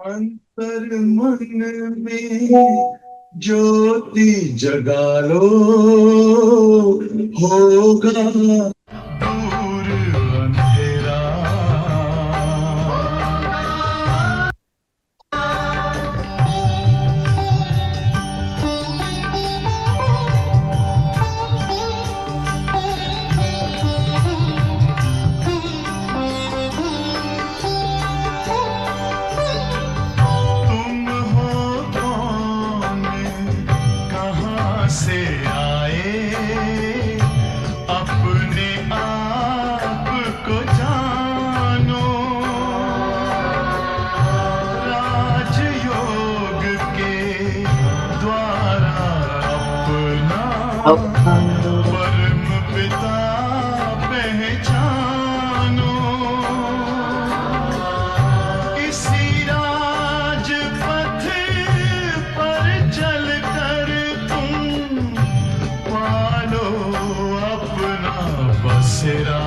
अंतर मन में ज्योति जगा लो, होगा दूर अंधेरा। तुम हो कौन, कहाँ से आए, अपने आप को जानो। राजयोग के द्वारा अपना परम पिता पहचानो। इसी राजपथ पर चलकर तुम पालो अपना बसेरा।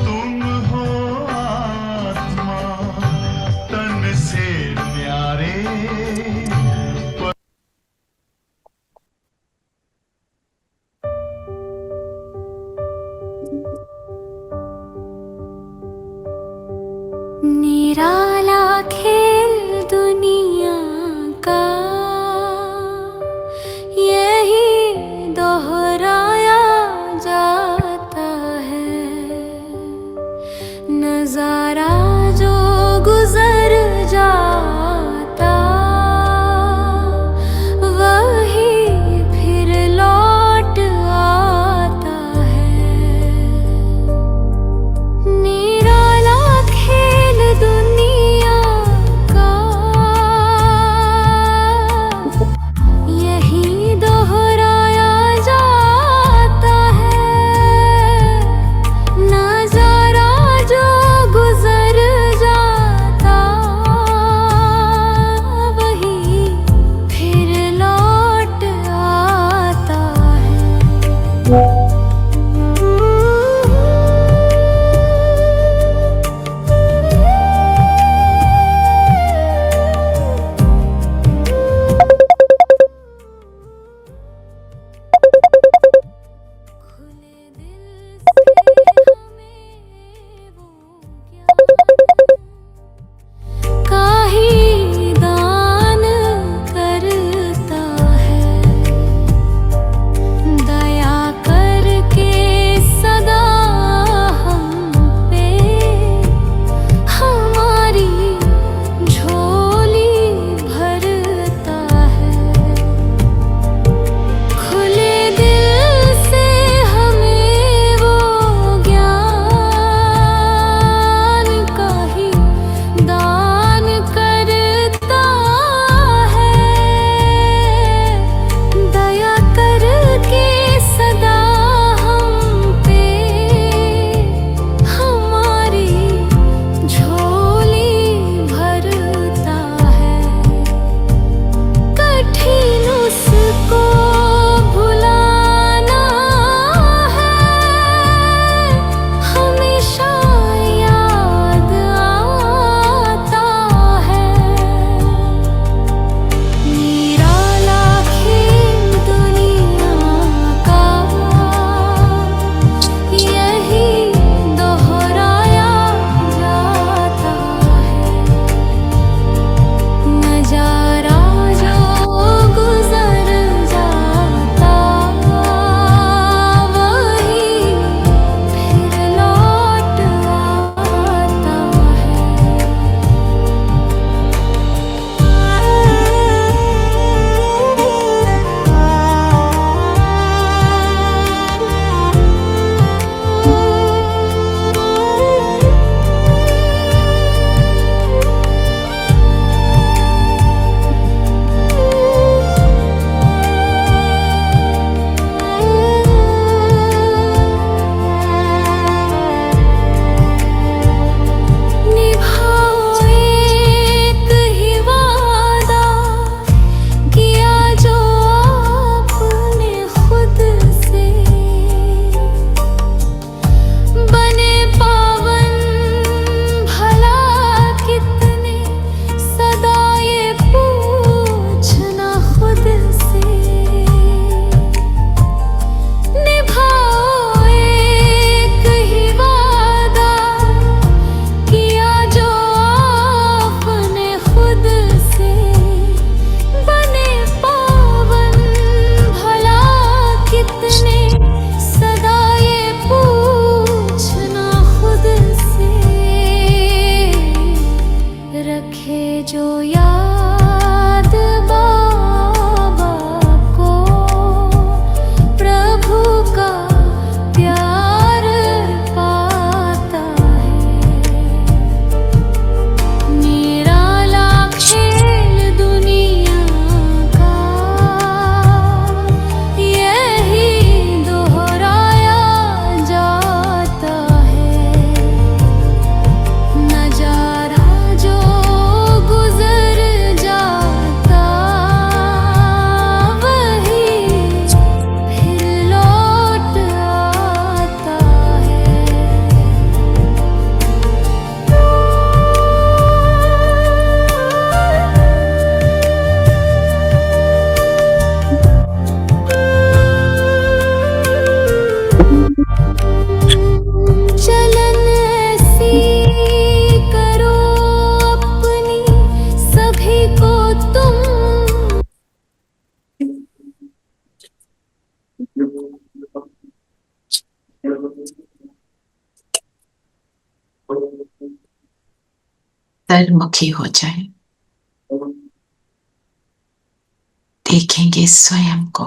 तुम हो आत्मा तन से न्यारे, निराला खेल दुनिया का यही दोहराया जाता है। नजारा जो गुजर जाता अंतर्मुखी हो जाए, देखेंगे स्वयं को।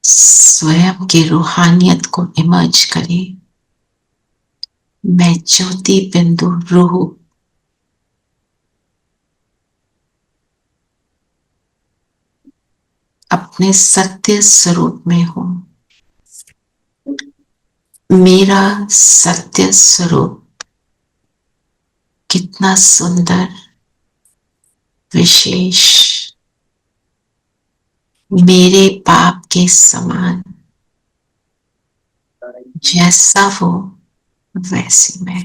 स्वयं की रूहानियत को इमर्ज करें। मैं ज्योति बिंदु रूह अपने सत्य स्वरूप में हूं। मेरा सत्य स्वरूप कितना सुंदर, विशेष, मेरे पाप के समान, जैसा वो वैसी मैं।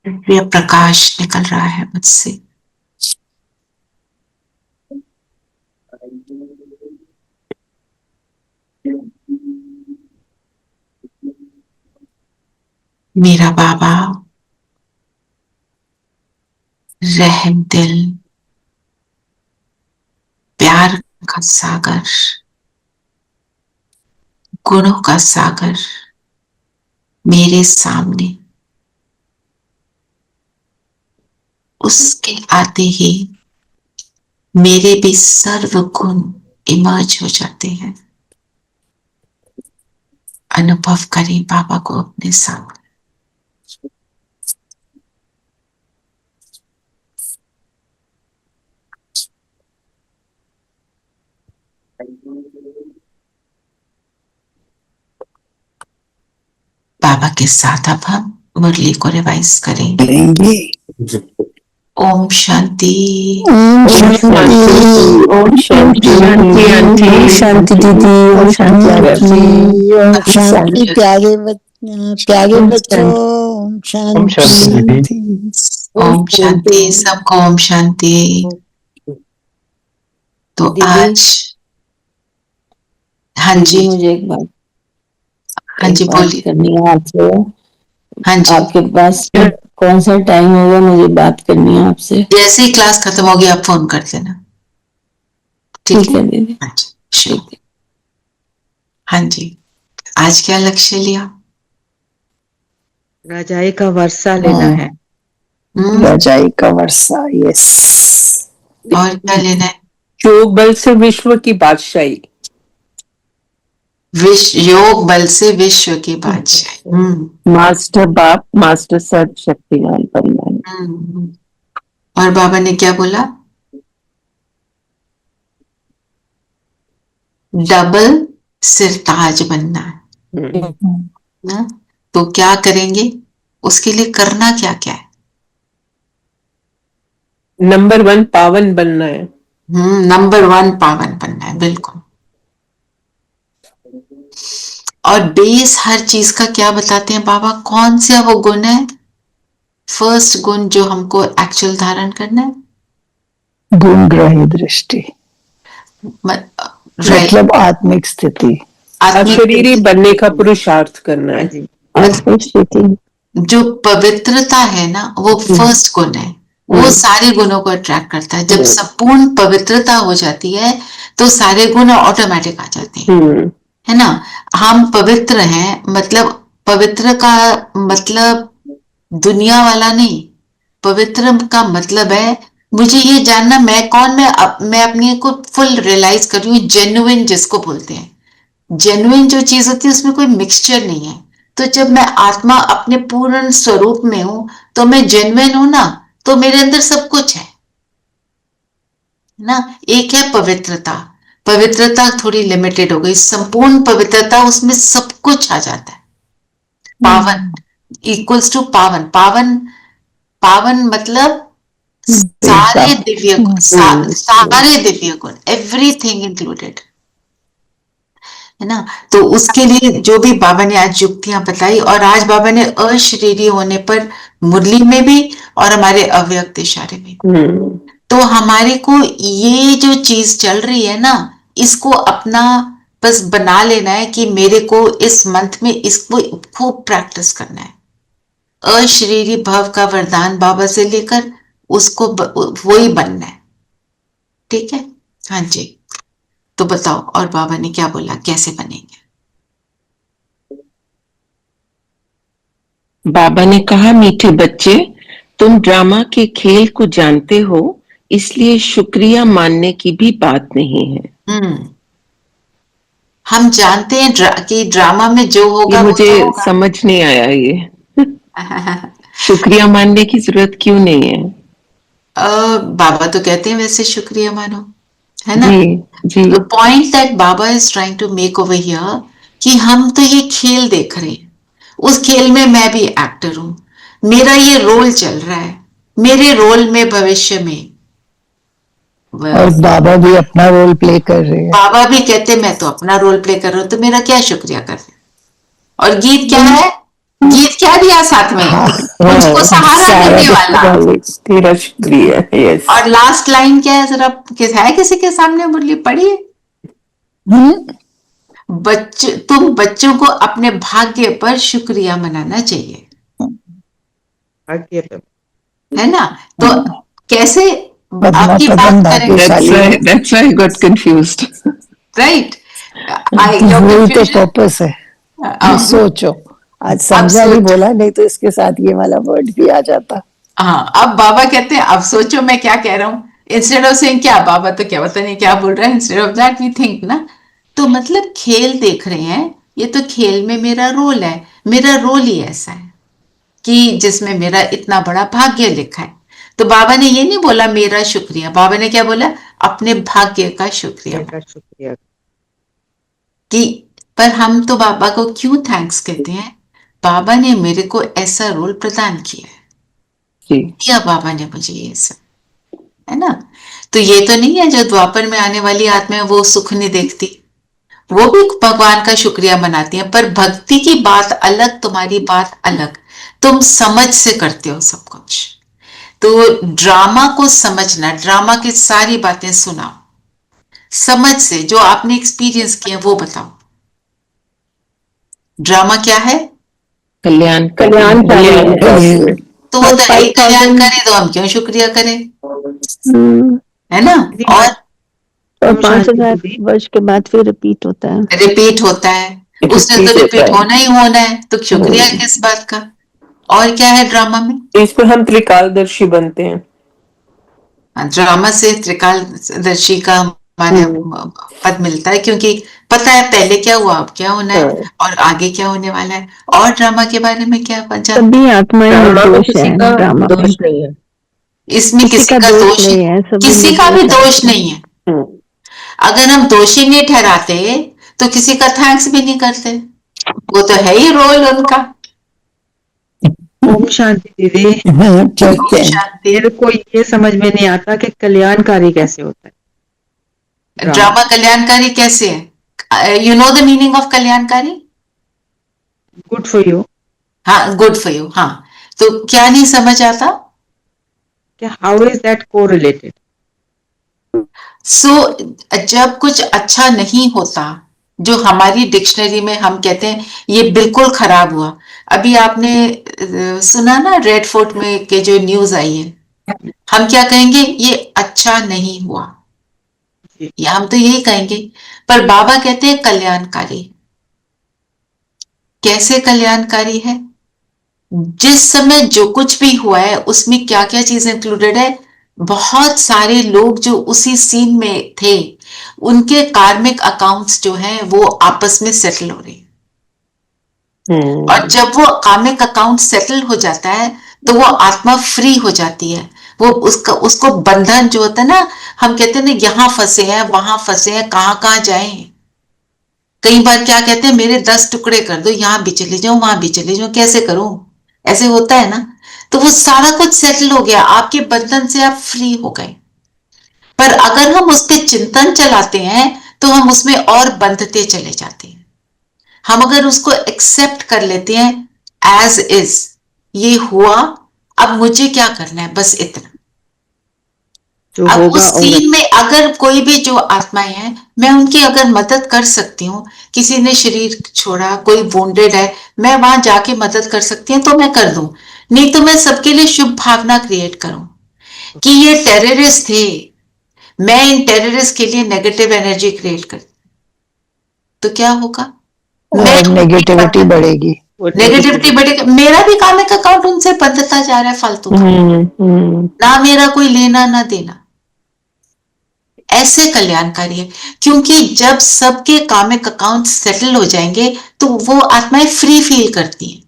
दिव्य प्रकाश निकल रहा है मुझसे। मेरा बाबा रहम दिल, प्यार का सागर, गुणों का सागर मेरे सामने, उसके आते ही मेरे भी सर्व गुण इमर्ज हो जाते हैं। अनुभव करें बाबा को अपने सामने। बाबा के साथ अब हम मुरली को रिवाइज करेंगे। ओम शांति, ओम शांति, ओम शांति, ओम शांति दीदी, ओम शांति आरती, ओम शांति प्यारे बच्चों, ओम शांति, ओम शांति, सबको ओम शांति। तो आज हाँ जी, मुझे एक बात हाँ जी बोलिए। करनी है आपसे। हाँ जी, आपके पास कौन सा टाइम होगा, मुझे बात करनी है आपसे। जैसे ही क्लास खत्म होगी आप फोन कर देना, ठीक है दीदी। हाँ जी, श्योर। हाँ जी, आज क्या लक्ष्य लिया? रजाई का वर्षा लेना है। रजाई का वर्षा, यस। और क्या लेना है? योग बल से विश्व की बादशाही। योग बल से विश्व की बादशाही। मास्टर बाप, मास्टर सर्व शक्तिमान बनना है। और बाबा ने क्या बोला? डबल सिरताज बनना है ना? तो क्या करेंगे उसके लिए? करना क्या क्या है? नंबर 1 पावन बनना है। नंबर 1 पावन बनना है, बिल्कुल। और बेस हर चीज का क्या बताते हैं बाबा? कौन सा वो गुण है, फर्स्ट गुण जो हमको एक्चुअल धारण करना है? गुण ग्रही दृष्टि, मतलब आत्मिक स्थिति, अशरीरी बनने का पुरुषार्थ करना है। जो पवित्रता है ना, वो फर्स्ट गुण है। वो सारे गुणों को अट्रैक्ट करता है। जब संपूर्ण पवित्रता हो जाती है तो सारे गुण ऑटोमेटिक आ जाते हैं, है ना? हम पवित्र हैं, मतलब पवित्र का मतलब दुनिया वाला नहीं। पवित्र का मतलब है मुझे ये जानना मैं कौन, मैं अपने को फुल रियलाइज कर रही हूँ। जेन्युइन जिसको बोलते हैं, जेन्युइन जो चीज होती है उसमें कोई मिक्सचर नहीं है। तो जब मैं आत्मा अपने पूर्ण स्वरूप में हूं तो मैं जेन्युइन हूं ना, तो मेरे अंदर सब कुछ है ना। एक है पवित्रता, पवित्रता थोड़ी लिमिटेड हो गई। संपूर्ण पवित्रता, उसमें सब कुछ आ जाता है। पावन इक्वल्स टू पावन। पावन पावन मतलब सारे दिव्य गुण, सारे दिव्य गुण, एवरीथिंग इंक्लूडेड। है ना। तो उसके लिए जो भी बाबा ने आज युक्तियां बताई, और आज बाबा ने अशरीरी होने पर मुरली में भी और हमारे अव्यक्त इशारे में, तो हमारे को ये जो चीज चल रही है ना, इसको अपना बस बना लेना है कि मेरे को इस मंथ में इसको खूब प्रैक्टिस करना है। अशरीरी भव का वरदान बाबा से लेकर उसको वही बनना है। ठीक है, हाँ जी। तो बताओ, और बाबा ने क्या बोला, कैसे बनेंगे? बाबा ने कहा, मीठे बच्चे, तुम ड्रामा के खेल को जानते हो, इसलिए शुक्रिया मानने की भी बात नहीं है। हम जानते हैं कि ड्रामा में जो होगा ये वो मुझे तो होगा। समझ नहीं आया ये। शुक्रिया मानने की जरूरत क्यों नहीं है? बाबा तो कहते हैं वैसे शुक्रिया मानो, है ना। जी। The point that Baba is trying to make over here कि हम तो ये खेल देख रहे हैं, उस खेल में मैं भी एक्टर हूं, मेरा ये रोल चल रहा है, मेरे रोल में भविष्य में और बाबा भी अपना रोल प्ले कर रहे हैं। बाबा भी कहते मैं तो अपना रोल प्ले कर रहा हूं, तो मेरा क्या शुक्रिया कर रहे हैं? और गीत क्या है? गीत क्या दिया साथ में? मुझको सहारा देने वाला, तेरा शुक्रिया। यस। और लास्ट लाइन क्या है, जरा है किसी के सामने मुरली पढ़िए। तुम बच्चों को अपने भाग्य पर शुक्रिया मनाना चाहिए, है ना। तो कैसे आपकी बात करें? That's why I got confused. Right, वही तो पर्पस है। सोचो, आज समझा नहीं बोला, नहीं तो इसके साथ ये वाला वर्ड भी आ जाता। हाँ, अब बाबा कहते हैं अब सोचो मैं क्या कह रहा हूँ, इंस्टेड ऑफ सेइंग क्या, बाबा तो क्या पता नहीं क्या बोल रहा है, instead of that we think ना। तो मतलब खेल देख रहे हैं, ये तो खेल में मेरा रोल है, मेरा रोल ही ऐसा है कि जिसमें मेरा इतना बड़ा भाग्य लिखा है। तो बाबा ने ये नहीं बोला मेरा शुक्रिया, बाबा ने क्या बोला, अपने भाग्य का शुक्रिया कि, पर हम तो बाबा को क्यों थैंक्स कहते हैं? बाबा ने मेरे को ऐसा रोल प्रदान किया है, दिया बाबा ने मुझे ये सब, है ना। तो ये तो नहीं है जो द्वापर में आने वाली आत्मा है वो सुख नहीं देखती, वो भी भगवान का शुक्रिया मनाती है, पर भक्ति की बात अलग, तुम्हारी बात अलग, तुम समझ से करते हो सब कुछ। तो ड्रामा को समझना, ड्रामा की सारी बातें सुनाओ, समझ से जो आपने एक्सपीरियंस किया वो बताओ। ड्रामा क्या है? कल्याण तो वो तो है ही, कल्याण करे तो हम क्यों शुक्रिया करें, है ना। और 5,000 वर्ष के बाद फिर रिपीट होता है, उसने तो रिपीट होना ही होना है, तो शुक्रिया किस बात का। और क्या है ड्रामा में? इस पर हम त्रिकालदर्शी बनते हैं। ड्रामा से त्रिकालदर्शी का हमारे पद मिलता है, क्योंकि पता है पहले क्या हुआ, अब क्या होना है, और आगे क्या होने वाला है। और ड्रामा के बारे में क्या पता? सभी आत्माएं निर्दोष है, ड्रामा दोष नहीं है इसमें, किसी का दोष नहीं है, किसी का भी दोष नहीं है। अगर हम दोषी नहीं ठहराते तो किसी का थैंक्स भी नहीं करते, वो तो है ही रोल उनका। ओम शांति दीदी। मेरे को ये समझ में नहीं आता कि कल्याणकारी कैसे होता है। ड्रामा कल्याणकारी कैसे है? You know the meaning of कल्याणकारी? Good for you. हाँ, गुड फॉर यू। हाँ, तो क्या नहीं समझ आता? How is that correlated? जब कुछ अच्छा नहीं होता, जो हमारी डिक्शनरी में हम कहते हैं ये बिल्कुल खराब हुआ। अभी आपने सुना ना रेड फोर्ट में के जो न्यूज आई है, हम क्या कहेंगे? ये अच्छा नहीं हुआ, या हम तो यही कहेंगे। पर बाबा कहते हैं कल्याणकारी। कैसे कल्याणकारी है? जिस समय जो कुछ भी हुआ है उसमें क्या क्या चीज इंक्लूडेड है? बहुत सारे लोग जो उसी सीन में थे, उनके कार्मिक अकाउंट्स जो हैं वो आपस में सेटल हो रहे हैं। और जब वो कार्मिक अकाउंट सेटल हो जाता है तो वो आत्मा फ्री हो जाती है। वो उसको बंधन जो होता है ना, हम कहते हैं ना यहाँ फंसे हैं, वहां फंसे हैं, कहाँ जाएं। कई बार क्या कहते हैं, मेरे 10 टुकड़े कर दो, यहाँ भी चले जाऊं, वहां भी चले जाऊं, कैसे करूं? ऐसे होता है ना। तो वो सारा कुछ सेटल हो गया, आपके बंधन से आप फ्री हो गए। पर अगर हम उस पर चिंतन चलाते हैं तो हम उसमें और बंधते चले जाते हैं। हम अगर उसको एक्सेप्ट कर लेते हैं एज इज, ये हुआ, अब मुझे क्या करना है, बस इतना। जो अब होगा उस और सीन में अगर कोई भी जो आत्माएं हैं, मैं उनकी अगर मदद कर सकती हूँ, किसी ने शरीर छोड़ा, कोई वोंडेड है, मैं वहां जाके मदद कर सकती हूँ तो मैं कर दूं, नहीं तो मैं सबके लिए शुभ भावना क्रिएट करूं कि ये टेररिस्ट थे, मैं इन टेररिस्ट के लिए नेगेटिव एनर्जी क्रिएट कर, तो क्या होगा, मैं और नेगेटिविटी बढ़ेगी। वो नेगेटिविटी बढ़ेगा, मेरा भी कामिक अकाउंट उनसे बंधता जा रहा है फालतू का, ना मेरा कोई लेना ना देना। ऐसे कल्याणकारी है, क्योंकि जब सबके कामिक अकाउंट सेटल हो जाएंगे तो वो आत्माएं फ्री फील करती हैं।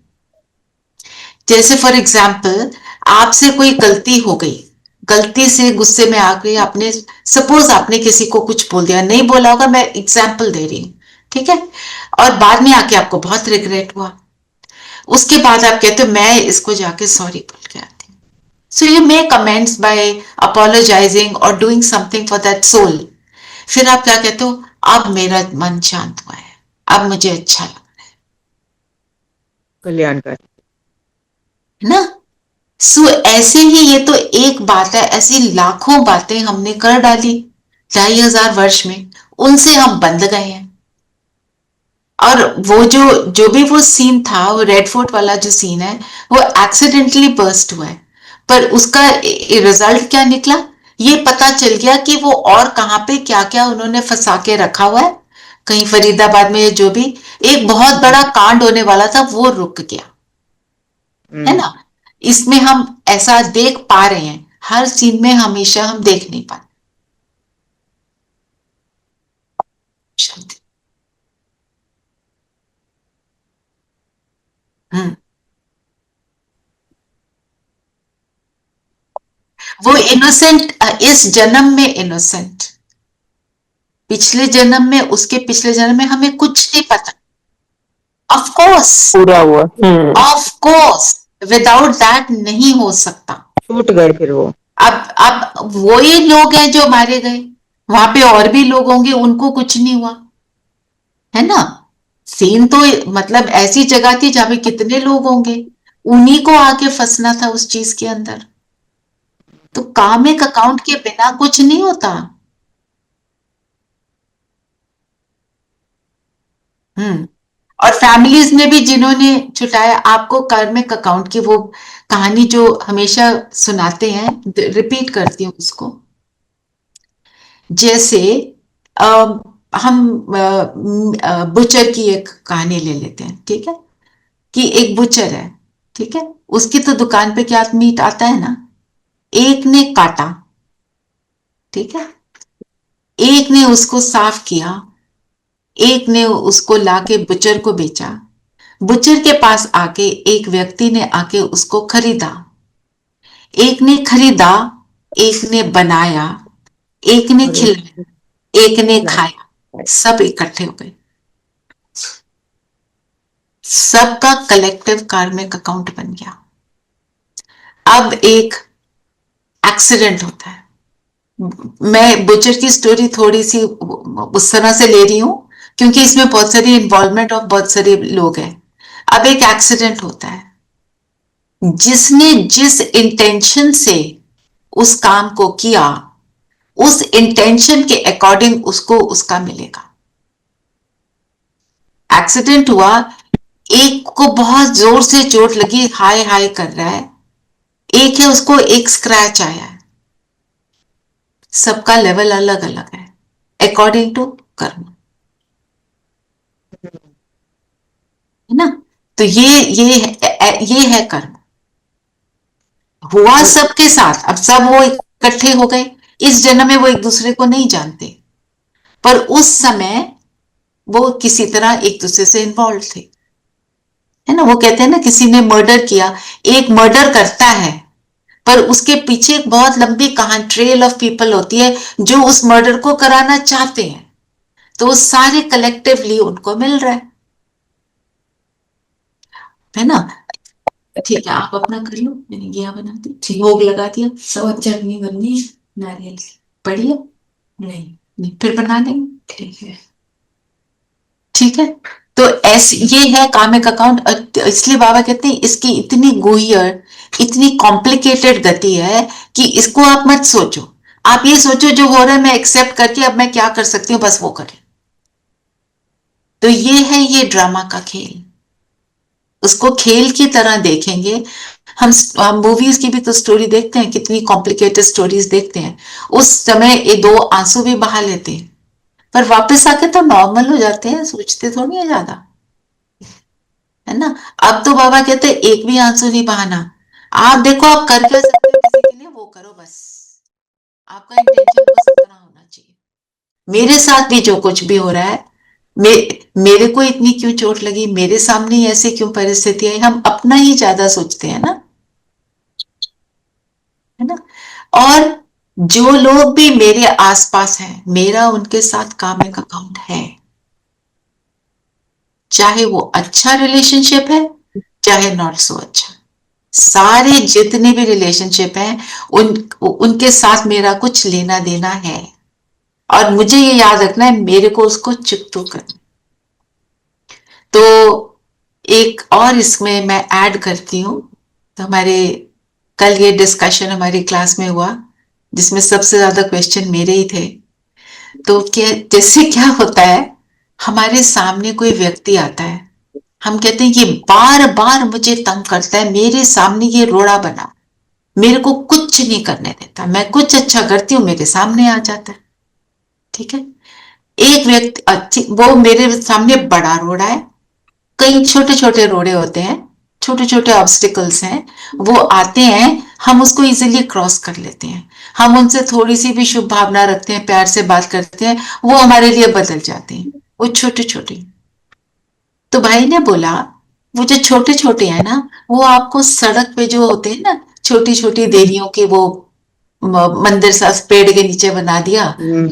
जैसे फॉर एग्जाम्पल, आपसे कोई गलती हो गई, गलती से गुस्से में आ गई, आपने सपोज आपने किसी को कुछ बोल दिया, नहीं बोला होगा, मैं एग्जाम्पल दे रही हूँ, ठीक है, और बाद में आके आपको बहुत रिग्रेट हुआ, उसके बाद आप कहते हो मैं इसको जाके सॉरी बोल के आती हूँ। So you make amends by apologising और doing something for that soul. फिर आप क्या कहते हो, अब मेरा मन शांत हुआ है, अब मुझे अच्छा लगा, कल्याणकारी। है ना। सो ऐसे ही ये तो एक बात है, ऐसी लाखों बातें हमने कर डाली 2500 वर्ष में, उनसे हम बंध गए हैं। और वो जो जो भी वो सीन था, वो रेड फोर्ट वाला जो सीन है, वो एक्सीडेंटली बर्स्ट हुआ है, पर उसका रिजल्ट क्या निकला, ये पता चल गया कि वो और कहां पे क्या क्या उन्होंने फंसा के रखा हुआ है, कहीं फरीदाबाद में, जो भी एक बहुत बड़ा कांड होने वाला था वो रुक गया, है ना। इसमें हम ऐसा देख पा रहे हैं, हर सीन में हमेशा हम देख नहीं पाते। हम्म, वो इनोसेंट, इस जन्म में इनोसेंट, पिछले जन्म में, उसके पिछले जन्म में हमें कुछ नहीं पता। ऑफ कोर्स, पूरा हुआ। ऑफ कोर्स, विदाउट दैट नहीं हो सकता। छूट गए फिर वो। अब वही लोग हैं जो मारे गए, वहां पे और भी लोग होंगे, उनको कुछ नहीं हुआ, है ना। सीन तो मतलब ऐसी जगह थी जहां पे कितने लोग होंगे, उन्हीं को आके फंसना था उस चीज के अंदर। तो कामिक अकाउंट के बिना कुछ नहीं होता। हम्म, और फैमिलीज में भी जिन्होंने छुटाया, आपको कार्मिक अकाउंट की वो कहानी जो हमेशा सुनाते हैं, रिपीट करती हूँ उसको। जैसे हम बुचर की एक कहानी ले लेते हैं, ठीक है, कि एक बुचर है, ठीक है, उसकी तो दुकान पे क्या मीट आता है ना, एक ने काटा, ठीक है, एक ने उसको साफ किया, एक ने उसको लाके बुचर को बेचा, बुचर के पास आके एक व्यक्ति ने आके उसको खरीदा, एक ने खरीदा, एक ने बनाया, एक ने खिलाया, एक ने खाया, सब इकट्ठे हो गए, सबका कलेक्टिव कार्मिक अकाउंट बन गया। अब एक एक्सीडेंट होता है, मैं बुचर की स्टोरी थोड़ी सी उस तरह से ले रही हूं क्योंकि इसमें बहुत सारी इन्वॉल्वमेंट ऑफ बहुत सारे लोग हैं। अब एक एक्सीडेंट होता है, जिसने जिस इंटेंशन से उस काम को किया, उस इंटेंशन के अकॉर्डिंग उसको उसका मिलेगा। एक्सीडेंट हुआ, एक को बहुत जोर से चोट लगी, हाय हाय कर रहा है, एक है उसको एक स्क्रैच आया है, सबका लेवल अलग अलग है अकॉर्डिंग टू कर्म, है ना। तो ये है कर्म, हुआ सबके साथ, अब सब वो इकट्ठे हो गए, इस जन्म में वो एक दूसरे को नहीं जानते, पर उस समय वो किसी तरह एक दूसरे से इन्वॉल्व थे, है ना। वो कहते हैं ना, किसी ने मर्डर किया, एक मर्डर करता है, पर उसके पीछे एक बहुत लंबी कहानी, ट्रेल ऑफ पीपल होती है जो उस मर्डर को कराना चाहते हैं, तो वो सारे कलेक्टिवली उनको मिल रहा है ना। ठीक है, आप अपना कर लो, मैंने गया बना दी, भोग लगा दिया, सब चटनी बननी है नारियल की, बढ़िया। नहीं नहीं, फिर बना लेंगे। ठीक है, ठीक है। तो ऐसे ये है कामिक अकाउंट। इसलिए बाबा कहते हैं इसकी इतनी गुह्य, इतनी कॉम्प्लिकेटेड गति है कि इसको आप मत सोचो। आप ये सोचो जो हो रहा है मैं एक्सेप्ट करके अब मैं क्या कर सकती हूँ, बस वो करें। तो ये है ये ड्रामा का खेल। उसको खेल की तरह देखेंगे। हम मूवीज की भी तो स्टोरी देखते हैं, कितनी कॉम्प्लिकेटेड स्टोरीज देखते हैं। उस समय ये 2 आंसू भी बहा लेते हैं, पर वापस आके तो नॉर्मल हो जाते हैं, सोचते थोड़ी है ज्यादा, है ना। अब तो बाबा कहते हैं एक भी आंसू नहीं बहाना। आप देखो आप कर क्या सकते हो किसी के लिए, वो करो बस। आपका इंटेंशन बस उतना होना चाहिए। मेरे साथ भी जो कुछ भी हो रहा है, मेरे को इतनी क्यों चोट लगी, मेरे सामने ही ऐसे क्यों परिस्थिति आई, हम अपना ही ज्यादा सोचते हैं ना, है ना। और जो लोग भी मेरे आसपास हैं, मेरा उनके साथ कामिक अकाउंट है। चाहे वो अच्छा रिलेशनशिप है, चाहे नॉट सो अच्छा। सारे जितने भी रिलेशनशिप हैं उनके साथ मेरा कुछ लेना देना है। और मुझे ये याद रखना है, मेरे को उसको चुप तो करना। तो एक और इसमें मैं ऐड करती हूँ। तो हमारे कल ये डिस्कशन हमारी क्लास में हुआ, जिसमें सबसे ज्यादा क्वेश्चन मेरे ही थे। तो क्या, जैसे क्या होता है, हमारे सामने कोई व्यक्ति आता है, हम कहते हैं ये बार बार मुझे तंग करता है, मेरे सामने ये रोड़ा बना, मेरे को कुछ नहीं करने देता, मैं कुछ अच्छा करती हूँ मेरे सामने आ जाता है। ठीक है, एक व्यक्ति अच्छी, वो मेरे सामने बड़ा रोड़ा है, कई छोटे छोटे रोड़े होते हैं, छोटे छोटे ऑब्स्टिकल्स हैं, वो आते हैं, हम उसको इजीली क्रॉस कर लेते हैं। हम उनसे थोड़ी सी भी शुभ भावना रखते हैं, प्यार से बात करते हैं, वो हमारे लिए बदल जाते हैं, वो छोटे छोटे। तो भाई ने बोला वो जो छोटे छोटे हैं ना, वो आपको सड़क पे जो होते हैं ना, छोटी छोटी देवियों के वो मंदिर सा पेड़ के नीचे बना दिया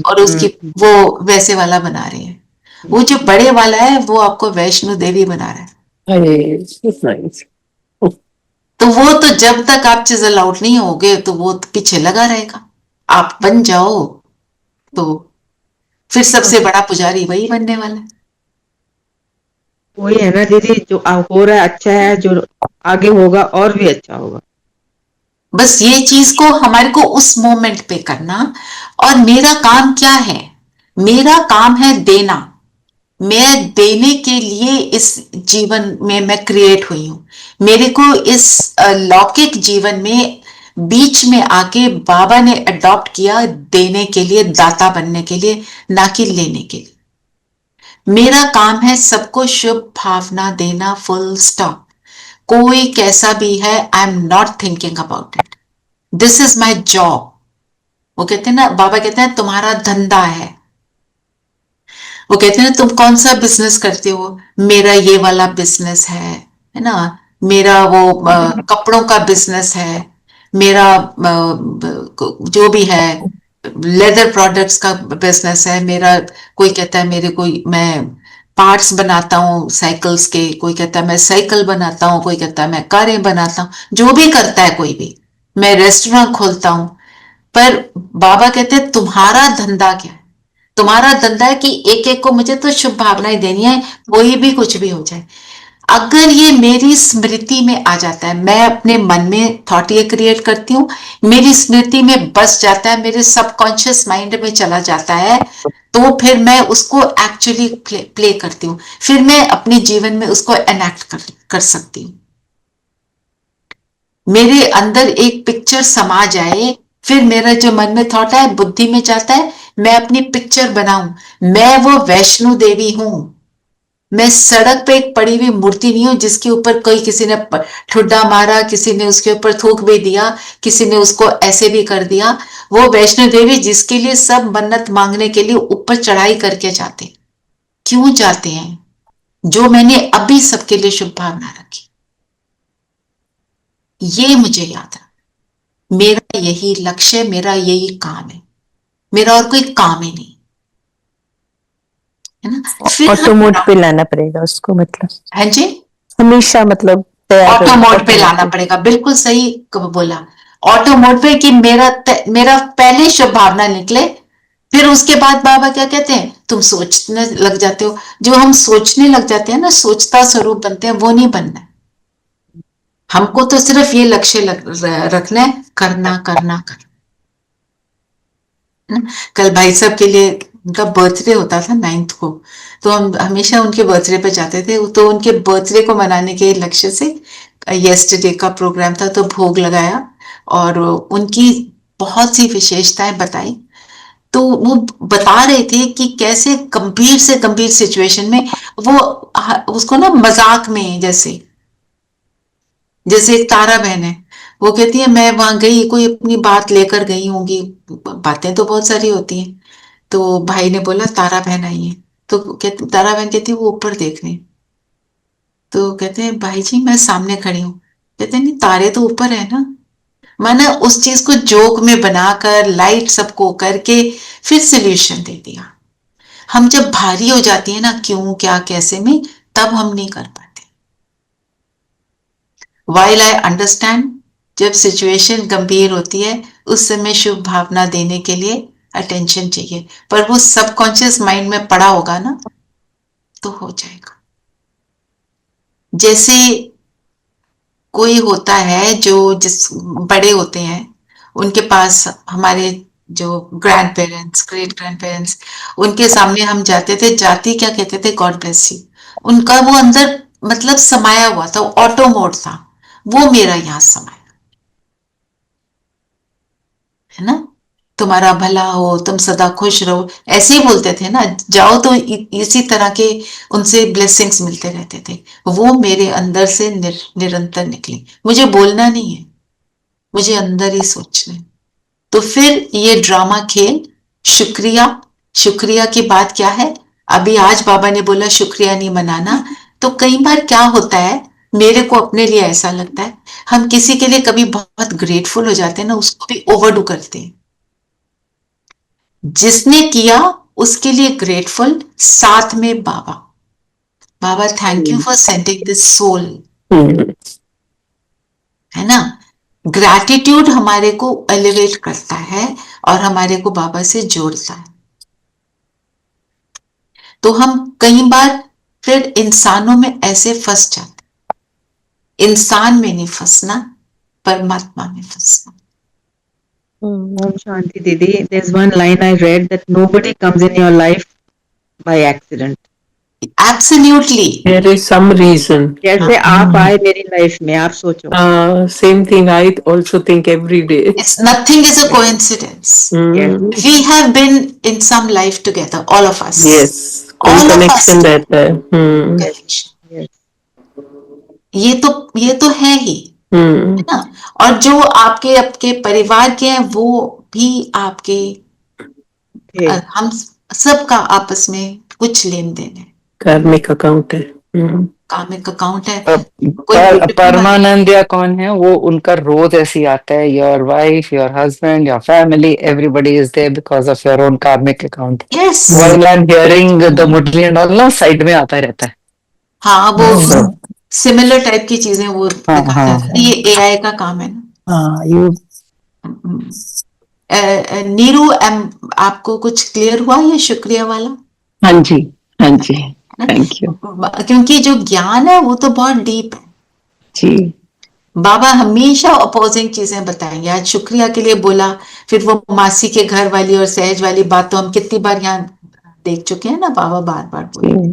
और उसकी वो वैसे वाला बना रहे हैं। वो जो बड़े वाला है वो आपको वैष्णो देवी बना रहा है। अरे नाइस। तो वो तो जब तक आप चिजल आउट नहीं होगे तो वो तो पीछे लगा रहेगा। आप बन जाओ तो फिर सबसे बड़ा पुजारी वही बनने वाला है। वही है ना दीदी, जो हो रहा है अच्छा है, जो आगे होगा और भी अच्छा होगा। बस ये चीज को हमारे को उस मोमेंट पे करना। और मेरा काम क्या है, मेरा काम है देना। मैं देने के लिए इस जीवन में मैं क्रिएट हुई हूं। मेरे को इस लौकिक जीवन में बीच में आके बाबा ने अडॉप्ट किया देने के लिए, दाता बनने के लिए, ना कि लेने के लिए। मेरा काम है सबको शुभ भावना देना, फुल स्टॉप। कोई कैसा भी है, I am not thinking about it, this is my job. वो कहते हैं ना, बाबा कहते हैं तुम्हारा धंधा है। वो कहते हैं तुम कौन सा बिजनेस करते हो, मेरा ये वाला बिजनेस है ना, मेरा वो कपड़ों का बिजनेस है, मेरा जो भी है लेदर प्रोडक्ट्स का बिजनेस है मेरा। कोई कहता है मेरे को, मैं पार्ट्स बनाता हूँ साइकिल्स के, कोई कहता है मैं साइकिल बनाता हूँ, कोई कहता है मैं कारें बनाता हूँ, जो भी करता है कोई भी। मैं रेस्टोरेंट खोलता हूँ। पर बाबा कहते हैं तुम्हारा धंधा क्या है, तुम्हारा धंधा है कि एक एक को मुझे तो शुभ भावनाएं देनी है, कोई भी कुछ भी हो जाए। अगर ये मेरी स्मृति में आ जाता है, मैं अपने मन में थॉट ये क्रिएट करती हूँ, मेरी स्मृति में बस जाता है, मेरे सबकॉन्शियस माइंड में चला जाता है, तो फिर मैं उसको एक्चुअली प्ले करती हूँ। फिर मैं अपने जीवन में उसको एनैक्ट कर सकती हूँ। मेरे अंदर एक पिक्चर समा जाए, फिर मेरा जो मन में थॉट है बुद्धि में जाता है, मैं अपनी पिक्चर बनाऊं। मैं वो वैष्णो देवी हूं। मैं सड़क पे एक पड़ी हुई मूर्ति नहीं हूं जिसके ऊपर कोई किसी ने ठुड्डा मारा, किसी ने उसके ऊपर थूक भी दिया, किसी ने उसको ऐसे भी कर दिया। वो वैष्णो देवी जिसके लिए सब मन्नत मांगने के लिए ऊपर चढ़ाई करके जाते। क्यों जाते हैं? जो मैंने अभी सबके लिए शुभ भावना रखी, ये मुझे याद है। मेरा यही लक्ष्य, मेरा यही काम है, मेरा और कोई काम ही नहीं, है ना। फिर ऑटो मोड पे लाना पड़ेगा उसको, मतलब है जी, हमेशा मतलब ऑटो मोड पे लाना पड़ेगा। बिल्कुल सही बोला, ऑटो मोड पे कि मेरा पहले शुभ भावना निकले, फिर उसके बाद बाबा क्या कहते हैं, तुम सोचने लग जाते हो। जो हम सोचने लग जाते हैं ना, सोचता स्वरूप बनते हैं, वो नहीं बनना है। हमको तो सिर्फ ये लक्ष्य रखना है, करना करना करना। कल भाई साहब के लिए उनका बर्थडे होता था 9th को, तो हम हमेशा उनके बर्थडे पे जाते थे। तो उनके बर्थडे को मनाने के लक्ष्य से यस्टरडे का प्रोग्राम था, तो भोग लगाया और उनकी बहुत सी विशेषताएं बताई। तो वो बता रहे थे कि कैसे गंभीर से गंभीर सिचुएशन में वो उसको ना मजाक में, जैसे एक तारा बहन है, वो कहती है मैं वहां गई, कोई अपनी बात लेकर गई होंगी, बातें तो बहुत सारी होती हैं। तो भाई ने बोला तारा बहन आई है, तो कहती तारा बहन कहती है वो ऊपर देख रही है। तो कहते हैं भाई जी मैं सामने खड़ी हूँ। कहते हैं नहीं, तारे तो ऊपर है ना। मैंने उस चीज को जोक में बनाकर लाइट सबको करके फिर सोल्यूशन दे दिया। हम जब भारी हो जाती है ना, क्यों क्या कैसे में, तब हम नहीं कर पाते। वाइल आई अंडरस्टैंड, जब सिचुएशन गंभीर होती है उस समय शुभ भावना देने के लिए अटेंशन चाहिए, पर वो सबकॉन्शियस माइंड में पड़ा होगा ना, तो हो जाएगा। जैसे कोई होता है जिस बड़े होते हैं, उनके पास हमारे जो grand parents, great grand parents, उनके सामने हम जाते थे, जाती क्या कहते थे, गॉड ब्लेस यू। उनका वो अंदर मतलब समाया हुआ था, ऑटो मोड था, वो मेरा यहाँ समाया है ना। तुम्हारा भला हो, तुम सदा खुश रहो, ऐसे ही बोलते थे ना। जाओ तो इसी तरह के उनसे ब्लेसिंग्स मिलते रहते थे। वो मेरे अंदर से निरंतर निकली। मुझे बोलना नहीं है, मुझे अंदर ही सोचना है। तो फिर ये ड्रामा खेल, शुक्रिया, शुक्रिया की बात क्या है, अभी आज बाबा ने बोला शुक्रिया नहीं मनाना। तो कई बार क्या होता है, मेरे को अपने लिए ऐसा लगता है, हम किसी के लिए कभी बहुत ग्रेटफुल हो जाते हैं ना, उसको भी ओवरडू करते हैं। जिसने किया उसके लिए ग्रेटफुल, साथ में बाबा, बाबा thank you for sending this soul, है ना। ग्रैटिट्यूड हमारे को एलिवेट करता है और हमारे को बाबा से जोड़ता है। तो हम कई बार फिर इंसानों में ऐसे फंस जाते, इंसान में नहीं फंसना, परमात्मा में फंसना। Om Shanti Didi, there's one line I read that nobody comes in your life by accident. Absolutely. There is some reason. जैसे आप आए मेरी लाइफ में, आप सोचो। Same thing I also think every day. It's nothing is a coincidence. Yes. We have been in some life together, all of us. Yes. All of us. Connection रहता है. Connection. Yes. ये तो है ही, है ना। और जो आपके आपके परिवार के हैं वो भी आपके, हम सबका आपस में कुछ लेन देन है, कार्मिक अकाउंट है। कार्मिक अकाउंट है। परमानंद या कौन है वो, उनका रोज ऐसी आता है, your wife, your husband, your family, everybody is there because of your own karmic account. Yes, while I am hearing the Murli and all ना, साइड में आता रहता है। हाँ, वो सिमिलर टाइप की चीजें वो दिखाता है। ये एआई का काम है ना। नीरू, आपको कुछ क्लियर हुआ ये शुक्रिया वाला? हाँ जी, हाँ जी, थैंक यू। क्योंकि जो ज्ञान है वो तो बहुत डीप है जी। बाबा हमेशा अपोजिंग चीजें बताएंगे। आज शुक्रिया के लिए बोला, फिर वो मासी के घर वाली और सहज वाली बात तो हम कितनी बार यहाँ देख चुके हैं ना, बाबा बार बार बोले।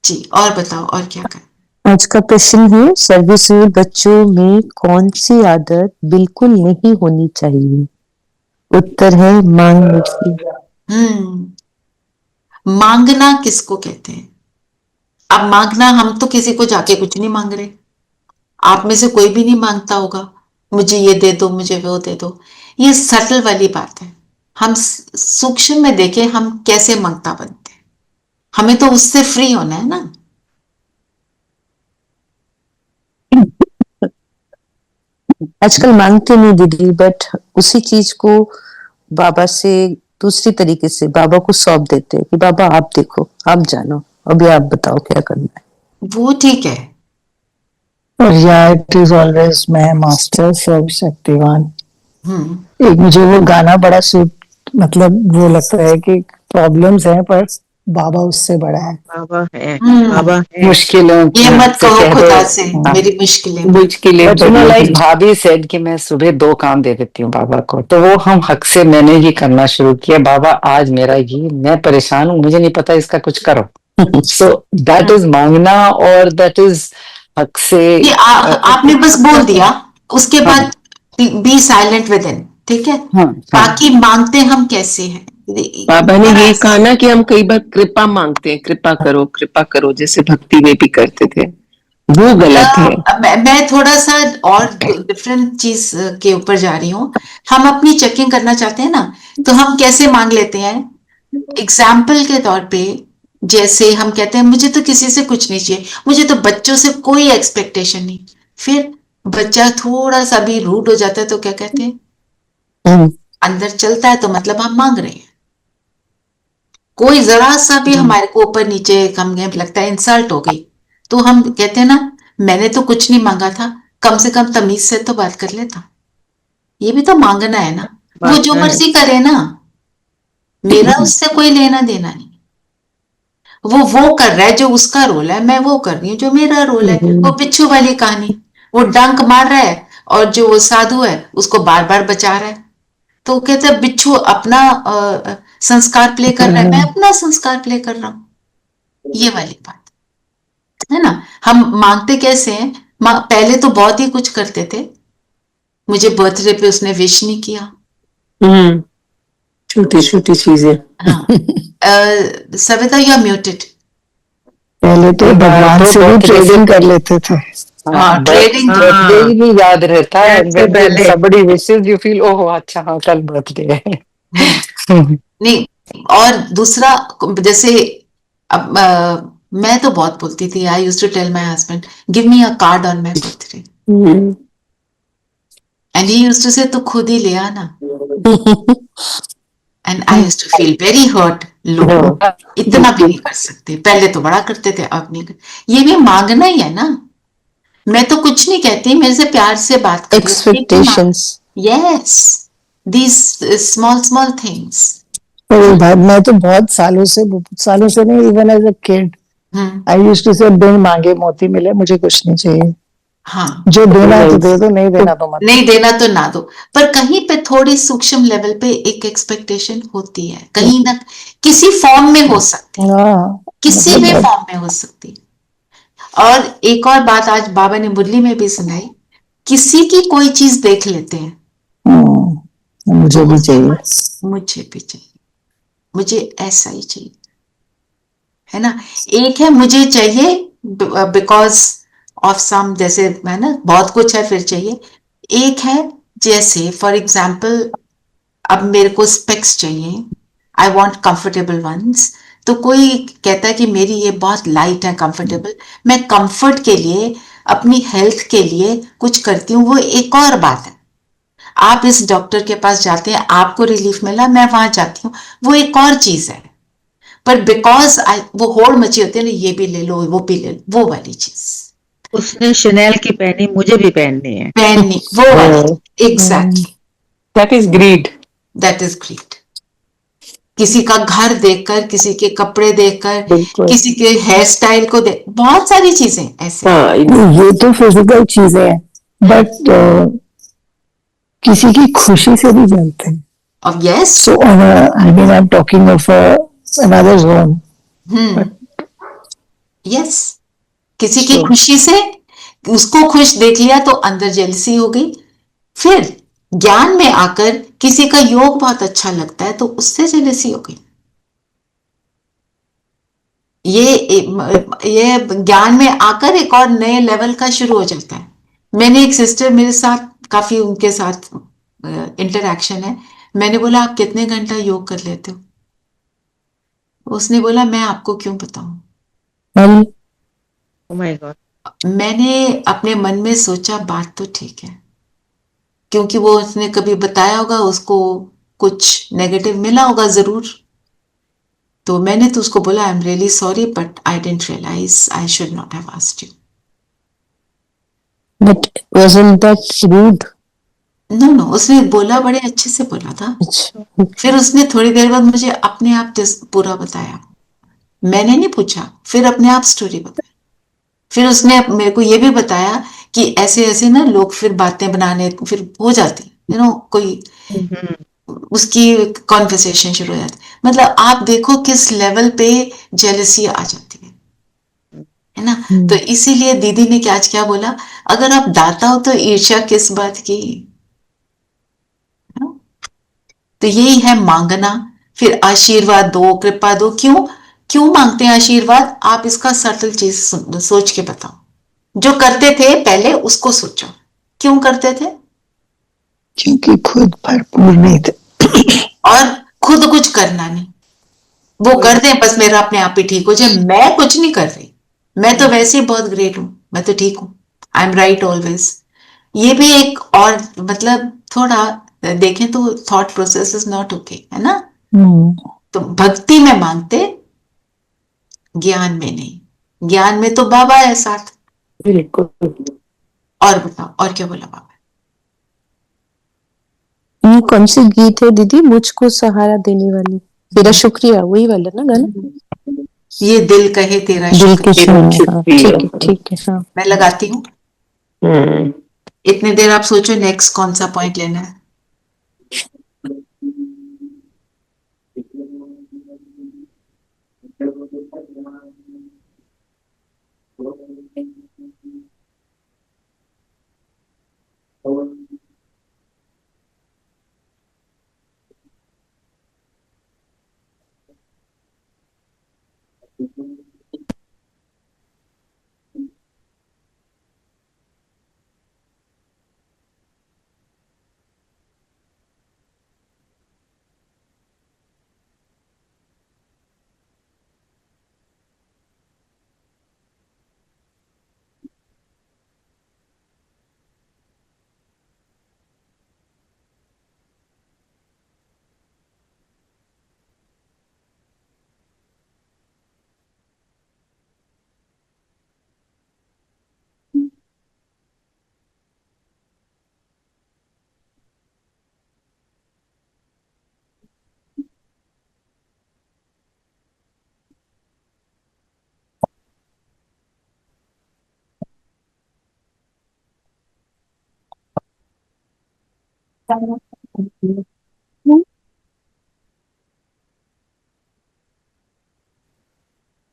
जी, और बताओ और क्या करें। आज का प्रश्न है, सर्विसफुल बच्चों में कौन सी आदत बिल्कुल नहीं होनी चाहिए? उत्तर है मांगने की। मांगना किसको कहते हैं? अब मांगना, हम तो किसी को जाके कुछ नहीं मांग रहे। आप में से कोई भी नहीं मांगता होगा मुझे ये दे दो, मुझे वो दे दो। ये सटल वाली बात है। हम सूक्ष्म में देखें हम कैसे मांगता बनते हैं। हमें तो उससे फ्री होना है ना। आजकल मांगते नहीं दीदी, बट उसी चीज को बाबा से दूसरी तरीके से बाबा को सौंप देते हैं कि बाबा आप देखो, आप जानो, अभी आप बताओ क्या करना है। वो ठीक है। और या इट इज ऑलवेज मैं मास्टर सर्वशक्तिवान। एक मुझे वो गाना बड़ा सूट मतलब वो लगता है कि प्रॉब्लम्स हैं पर बाबा उससे बड़ा है। बाबा है, हम्म। बाबा है। मुश्किलों ये मत से कहो कह दो। खुदा से हाँ, मेरी मुश्किलें। मुश्किलें बट यू नो बड़ी लाइक हैं। भाभी सेड कि मैं सुबह 2 काम दे देती हूँ बाबा को, तो वो हम हक से मैंने ही करना शुरू किया। बाबा आज मेरा ये, मैं परेशान हूँ, मुझे नहीं पता, इसका कुछ करो। सो दैट इज मांगना, और दैट इज हक से ये आपने बस बोल दिया, उसके हाँ, बाद बी साइलेंट विद इन, ठीक है। हाँ, हाँ, बाकी मांगते हम कैसे हैं? बाबा ने बड़ा यही कहा आसान। ना कि हम कई बार कृपा मांगते हैं, कृपा करो, जैसे भक्ति में भी करते थे, वो गलत है। मैं थोड़ा सा और डिफरेंट चीज के ऊपर जा रही हूँ। हम अपनी चेकिंग करना चाहते हैं ना, तो हम कैसे मांग लेते हैं? एग्जाम्पल के तौर पे, जैसे हम कहते हैं मुझे तो किसी से कुछ नहीं चाहिए, मुझे तो बच्चों से कोई एक्सपेक्टेशन नहीं। फिर बच्चा थोड़ा सा भी रूड हो जाता है तो क्या कहते हैं? अंदर चलता है तो मतलब हम मांग रहे हैं। कोई जरा सा भी हमारे को ऊपर नीचे कम लगता है, इंसल्ट हो गई, तो हम कहते हैं ना, मैंने तो कुछ नहीं मांगा था, कम से कम तमीज से तो बात कर लेता। ये भी तो मांगना है ना। वो जो मांगना है। मर्जी करे ना, मेरा उससे कोई लेना देना नहीं। वो कर रहा है जो उसका रोल है, मैं वो कर रही हूँ जो मेरा रोल है। वो बिच्छू वाली कहानी, वो डंक मार रहा है और जो वो साधु है उसको बार बार बचा रहा है। तो कहते हैं बिच्छू अपना संस्कार प्ले कर रहा है, मैं अपना संस्कार प्ले कर रहा हूं। ये वाली बात है ना। हम मांगते कैसे हैं? पहले तो बहुत ही कुछ करते थे। मुझे बर्थडे पे उसने विश नहीं किया। छोटी छोटी चीजें। हाँ। Savita you are muted. पहले तो भगवान से भी ट्रेडिंग कर लेते थे। हाँ, ट्रेडिंग तो बर्थडे ही नहीं याद रहता है। सबसे पहले। somebody wishes you feel ओह अच्छा हाँ कल बर्थडे है। नहीं। और दूसरा, जैसे अब मैं तो बहुत बोलती थी, I used to tell my husband give me a card on my birthday, and he used to say तू खुद ही ले आना, and I used to feel very hurt. लो, इतना भी नहीं कर सकते, पहले तो बड़ा करते थे, अब नहीं कर। ये भी मांगना ही है ना। मैं तो कुछ नहीं कहती, मेरे से प्यार से बात करिए। Expectations. Yes, these small small things. भाई मैं तो बहुत सालों से नहीं, even as a kid I used to say बिन मांगे मोती मिले, मुझे कुछ नहीं चाहिए। हाँ, जो देना है तो दे दो, नहीं देना तो मत। नहीं देना तो ना दो, पर कहीं पे थोड़ी सूक्ष्म लेवल पे एक एक्सपेक्टेशन होती है, कहीं ना किसी फॉर्म में हो सकती है, किसी भी फॉर्म में हो सकती है। और एक और बात आज बाबा ने मुरली में भी सुनाई, किसी की कोई चीज देख लेते हैं, मुझे भी चाहिए, मुझे भी चाहिए, मुझे ऐसा ही चाहिए, है ना। एक है मुझे चाहिए बिकॉज ऑफ सम, जैसे है ना बहुत कुछ है फिर चाहिए। एक है जैसे फॉर एग्जाम्पल, अब मेरे को स्पेक्स चाहिए, आई वॉन्ट कंफर्टेबल वंस, तो कोई कहता है कि मेरी ये बहुत लाइट है कंफर्टेबल, मैं कंफर्ट के लिए, अपनी हेल्थ के लिए कुछ करती हूँ, वो एक और बात है। आप इस डॉक्टर के पास जाते हैं, आपको रिलीफ मिला, मैं वहां जाती हूँ, वो एक और चीज है। पर बिकॉज वो होड़ मची होती है ना, ये भी ले लो वो भी ले लो, वो वाली चीज। उसने शनेल की पहनी, मुझे भी पहननी है। पहननी, वो वाली, exactly, that is greed. That is great. किसी का घर देखकर, किसी के कपड़े देखकर, किसी के हेयर स्टाइल को देख, बहुत सारी चीजें ऐसे। ये तो फिजिकल चीजें हैं, बट किसी की खुशी से भी जानते हैं। अब yes, So I mean I'm talking of another's home. Yes, किसी की खुशी से, उसको खुश देख लिया तो अंदर जेलसी हो गई। फिर ज्ञान में आकर किसी का योग बहुत अच्छा लगता है तो उससे जेलसी हो गई। ये ज्ञान में आकर एक और नए लेवल का शुरू हो जाता है। मैंने एक सिस्टर, मेरे साथ काफी उनके साथ इंटरैक्शन है, मैंने बोला आप कितने घंटा योग कर लेते हो? उसने बोला मैं आपको क्यों बताऊं। Oh my God. मैंने अपने मन में सोचा बात तो ठीक है, क्योंकि वो उसने कभी बताया होगा, उसको कुछ नेगेटिव मिला होगा जरूर। तो मैंने तो उसको बोला I am really sorry but I didn't realise I should not have asked you. But wasn't that rude? No उसने बोला, बड़े अच्छे से बोला था। अच्छा फिर उसने थोड़ी देर बाद मुझे अपने आप पूरा बताया, मैंने नहीं पूछा, फिर अपने आप स्टोरी बताई। फिर उसने मेरे को ये भी बताया कि ऐसे ऐसे ना लोग फिर बातें बनाने फिर हो जाती, कोई उसकी कॉन्वर्सेशन शुरू हो जाती। मतलब आप देखो किस लेवल पे जेलसी आ जाती है ना। तो इसीलिए दीदी ने आज क्या बोला, अगर आप दाता हो तो ईर्ष्या किस बात की, है ना? तो यही है मांगना। फिर आशीर्वाद दो, कृपा दो। क्यों क्यों मांगते हैं आशीर्वाद? आप इसका सटल चीज सोच के बताओ। जो करते थे पहले उसको सोचो, क्यों करते थे? क्योंकि खुद भरपूर नहीं थे और खुद कुछ करना नहीं, वो कर दे बस मेरा अपने आप ही ठीक हो जाए, मैं कुछ नहीं कर रही, मैं तो वैसे ही बहुत ग्रेट हूं, मैं तो ठीक हूं, आई एम राइट ऑलवेज। ये भी एक और मतलब थोड़ा देखें तो thought process is not okay, है ना। तो भक्ति में मांगते, ज्ञान में नहीं। ज्ञान में तो बाबा है साथ। बिल्कुल। और बताओ, और क्या बोला बाबा? ये कौन सी गीत है दीदी, मुझको सहारा देने वाली? तेरा शुक्रिया, वही वाला ना गाना? ये दिल कहे तेरा दिल के शुक्रिया। हाँ, ठीक है हाँ। मैं लगाती हूँ। इतने देर आप सोचो नेक्स्ट कौन सा पॉइंट लेना है।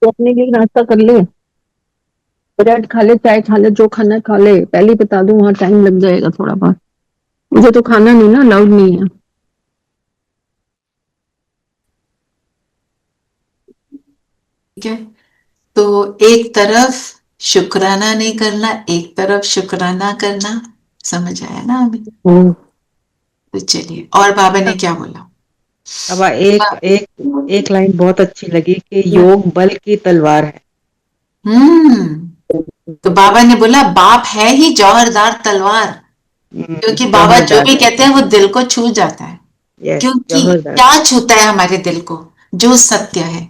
तो अपने लिए नाश्ता कर ले, ब्रेड खा ले, चाय खा ले, जो खाना है खा ले। पहले ही बता दूं वहां टाइम लग जाएगा थोड़ा बहुत, मुझे तो खाना नहीं ना, अलाउड नहीं है। ठीक है, तो एक तरफ शुक्राना नहीं करना, एक तरफ शुक्राना करना, समझ आया ना अभी? तो चलिए, और बाबा ने क्या बोला? अब एक एक एक लाइन बहुत अच्छी लगी कि योग बल की तलवार है। तो बाबा ने बोला बाप है ही जौहरदार तलवार, क्योंकि बाबा जो भी कहते हैं वो दिल को छू जाता है। क्योंकि क्या छूता है हमारे दिल को? जो सत्य है।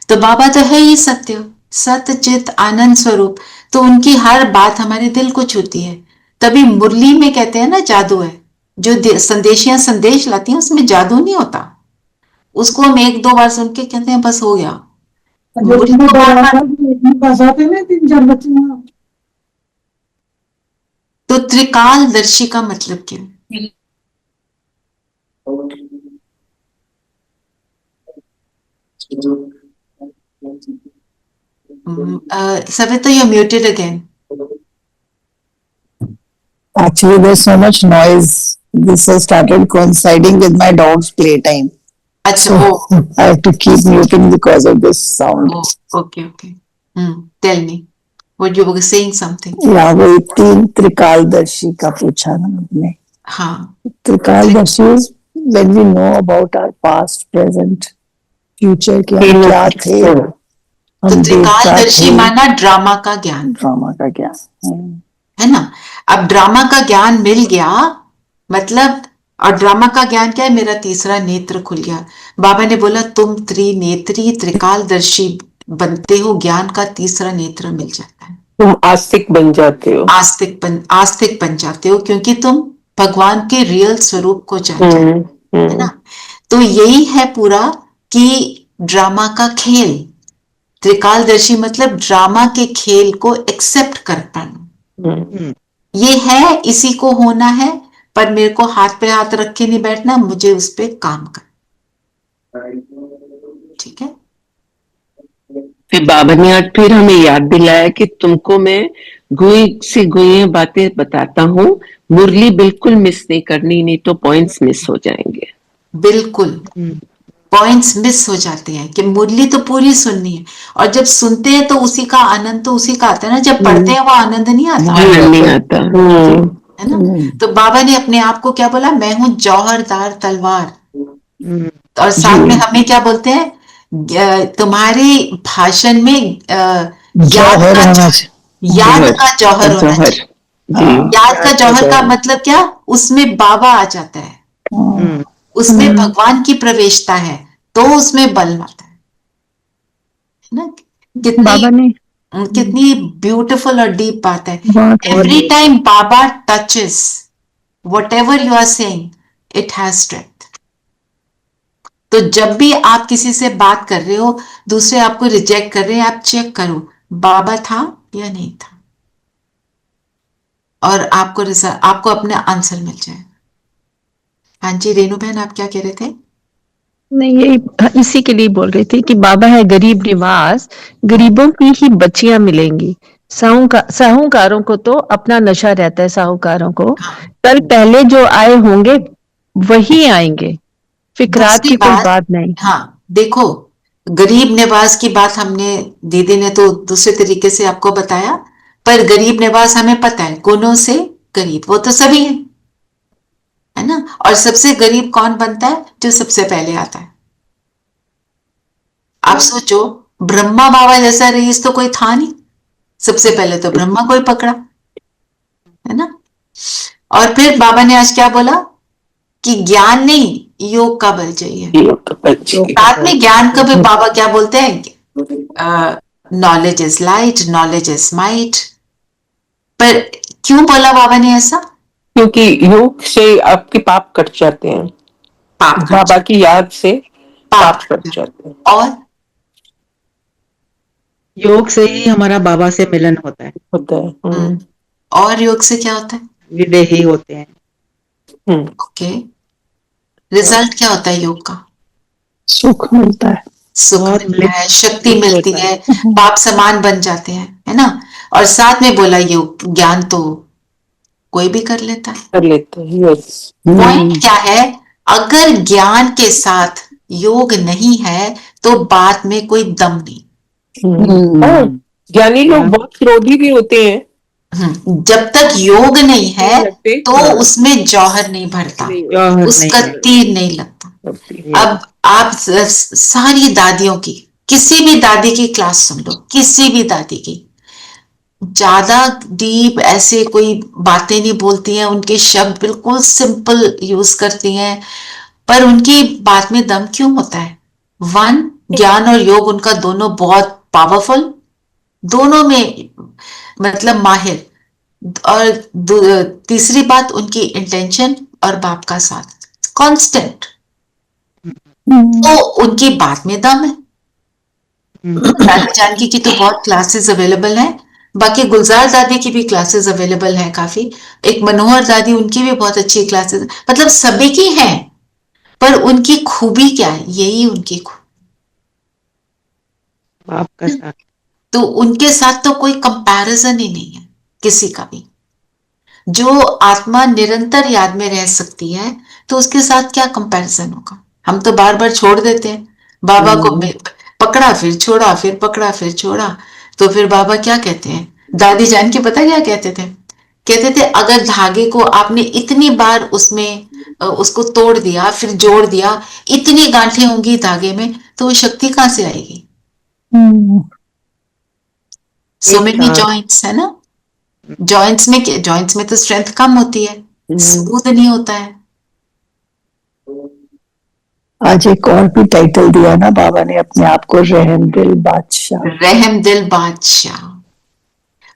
तो बाबा तो है ही सत्य, सत्य चित आनंद स्वरूप। तो उनकी हर बात हमारे दिल को छूती है। तभी मुरली में कहते हैं ना जादू है। जो संदेशियां संदेश लाती हैं उसमें जादू नहीं होता, उसको हम एक दो बार सुन के कहते हैं बस हो गया। तो त्रिकालदर्शी का मतलब क्या है? Savita, you're muted again. Actually, there's so much noise. This has started coinciding with my dog's playtime. अच्छा, So I have to keep muting because of this sound. okay. Tell me, what you were saying something. Yeah, वही तीन त्रिकालदर्शी का पूछा ना आपने। हाँ, त्रिकालदर्शी is when we know about our past, present, future के हम क्या थे। तो हम त्रिकालदर्शी माना ड्रामा का ज्ञान, ड्रामा का ज्ञान है ना। अब ड्रामा का ज्ञान मिल गया मतलब, और ड्रामा का ज्ञान क्या है? मेरा तीसरा नेत्र खुल गया। बाबा ने बोला तुम त्रिनेत्री त्रिकालदर्शी बनते हो, ज्ञान का तीसरा नेत्र मिल जाता है। तुम आस्तिक बन जाते हो। आस्तिक बन जाते हो, क्योंकि तुम भगवान के रियल स्वरूप को जान जाए, है हम्म, ना। तो यही है पूरा कि ड्रामा का खेल, त्रिकालदर्शी मतलब ड्रामा के खेल को एक्सेप्ट कर पाना, ये है, इसी को होना है, पर मेरे को हाथ पे हाथ रख के नहीं बैठना, मुझे उस पे काम करना, ठीक है। फिर बाबा ने आज फिर हमें याद दिलाया कि तुमको मैं गुई सी गुई बातें बताता हूँ, मुरली बिल्कुल मिस नहीं करनी, नहीं तो पॉइंट्स मिस हो जाएंगे। बिल्कुल पॉइंट्स मिस हो जाते हैं कि मुरली तो पूरी सुननी है, और जब सुनते हैं तो उसी का आनंद तो उसी का आता है ना, जब पढ़ते हैं वो आनंद नहीं आता, आनंद नहीं आता। है ना। तो बाबा ने अपने आप को क्या बोला, मैं हूं जौहरदार तलवार, और साथ में हमें क्या बोलते हैं, तुम्हारे भाषण में याद जौहर का होना चाहिए। याद का जौहर होना जौहर, चाहिए। जी, याद का जौहर का मतलब क्या, उसमें बाबा आ जाता है, उसमें भगवान की प्रवेशता है, तो उसमें बल आता है ना। बाबा ने कितनी ब्यूटीफुल और डीप बात है। बहुत एवरी टाइम बाबा touches whatever you are saying, it has strength. तो जब भी आप किसी से बात कर रहे हो, दूसरे आपको रिजेक्ट कर रहे हैं, आप चेक करो बाबा था या नहीं था, और आपको अपना आंसर मिल जाएगा। हाँ जी रेणु बहन, आप क्या कह रहे थे? नहीं, यही इसी के लिए बोल रही थी कि बाबा है गरीब निवास, गरीबों की ही बच्चियां मिलेंगी, साहूकारों को तो अपना नशा रहता है, साहूकारों को कल पहले जो आए होंगे वही आएंगे, फिकरात दूसरी की कोई बात, बात नहीं। हाँ देखो, गरीब नवाज की बात हमने, दीदी ने तो दूसरे तरीके से आपको बताया, पर गरीब नवाज हमें पता है गुणों से गरीब वो तो सभी है ना। और सबसे गरीब कौन बनता है, जो सबसे पहले आता है। आप सोचो, ब्रह्मा बाबा जैसा रईस तो कोई था नहीं, सबसे पहले तो ब्रह्मा को ही पकड़ा, है ना। और फिर बाबा ने आज क्या बोला कि ज्ञान नहीं, योग का बल चाहिए। साथ में ज्ञान का भी बाबा क्या बोलते हैं, knowledge is light, knowledge is might. पर क्यों बोला बाबा ने ऐसा? क्योंकि योग से आपके पाप कट जाते हैं, पाप कट बाबा की याद से पाप कट कट जाते हैं। और योग से ही हमारा बाबा से मिलन होता है, होता है। और योग से क्या होता है? विदेही होते हैं। ओके, रिजल्ट क्या होता है योग का? सुख मिलता है, सुख बहुत मिलता है, शक्ति bliss मिलती होता है, पाप समान बन जाते हैं, है ना। और साथ में बोला योग ज्ञान तो कोई भी कर लेता है। कर लेते हैं, यस। पॉइंट क्या है, अगर ज्ञान के साथ योग नहीं है तो बात में कोई दम नहीं। ज्ञानी लोग बहुत क्रोधी भी होते हैं, जब तक योग नहीं है लगते, तो उसमें जौहर नहीं भरता, जौहर उसका नहीं तीर नहीं लगता। अब आप सारी दादियों की, किसी भी दादी की क्लास सुन लो, किसी भी दादी की, ज्यादा डीप ऐसे कोई बातें नहीं बोलती हैं, उनके शब्द बिल्कुल सिंपल यूज करती हैं, पर उनकी बात में दम क्यों होता है? वन, ज्ञान और योग उनका दोनों बहुत पावरफुल, दोनों में मतलब माहिर, और तीसरी बात उनकी इंटेंशन और बाप का साथ कांस्टेंट, तो उनकी बात में दम है। दादी जानकी की तो बहुत क्लासेस अवेलेबल हैं, बाकी गुलजार दादी की भी क्लासेस अवेलेबल हैं काफी, एक मनोहर दादी उनकी भी बहुत अच्छी क्लासेस, मतलब सभी की हैं, पर उनकी खूबी क्या है, यही उनकी खूबी, बाप का साथ। तो उनके साथ तो कोई कंपैरिजन ही नहीं है किसी का भी। जो आत्मा निरंतर याद में रह सकती है तो उसके साथ क्या कंपैरिजन होगा। हम तो बार बार छोड़ देते हैं बाबा को, पकड़ा फिर छोड़ा, फिर पकड़ा फिर छोड़ा, तो फिर बाबा क्या कहते हैं, दादी जान के पता क्या कहते थे? कहते थे अगर धागे को आपने इतनी बार उसमें उसको तोड़ दिया फिर जोड़ दिया, इतनी गांठें होंगी धागे में, तो वो शक्ति कहां से आएगी? सो मेनी जॉइंट्स, है ना। जॉइंट्स में तो स्ट्रेंथ कम होती है, स्मूथ नहीं होता है। आज एक और भी टाइटल दिया ना बाबा ने अपने आप को, रहम दिल बादशाह। रहम दिल बादशाह।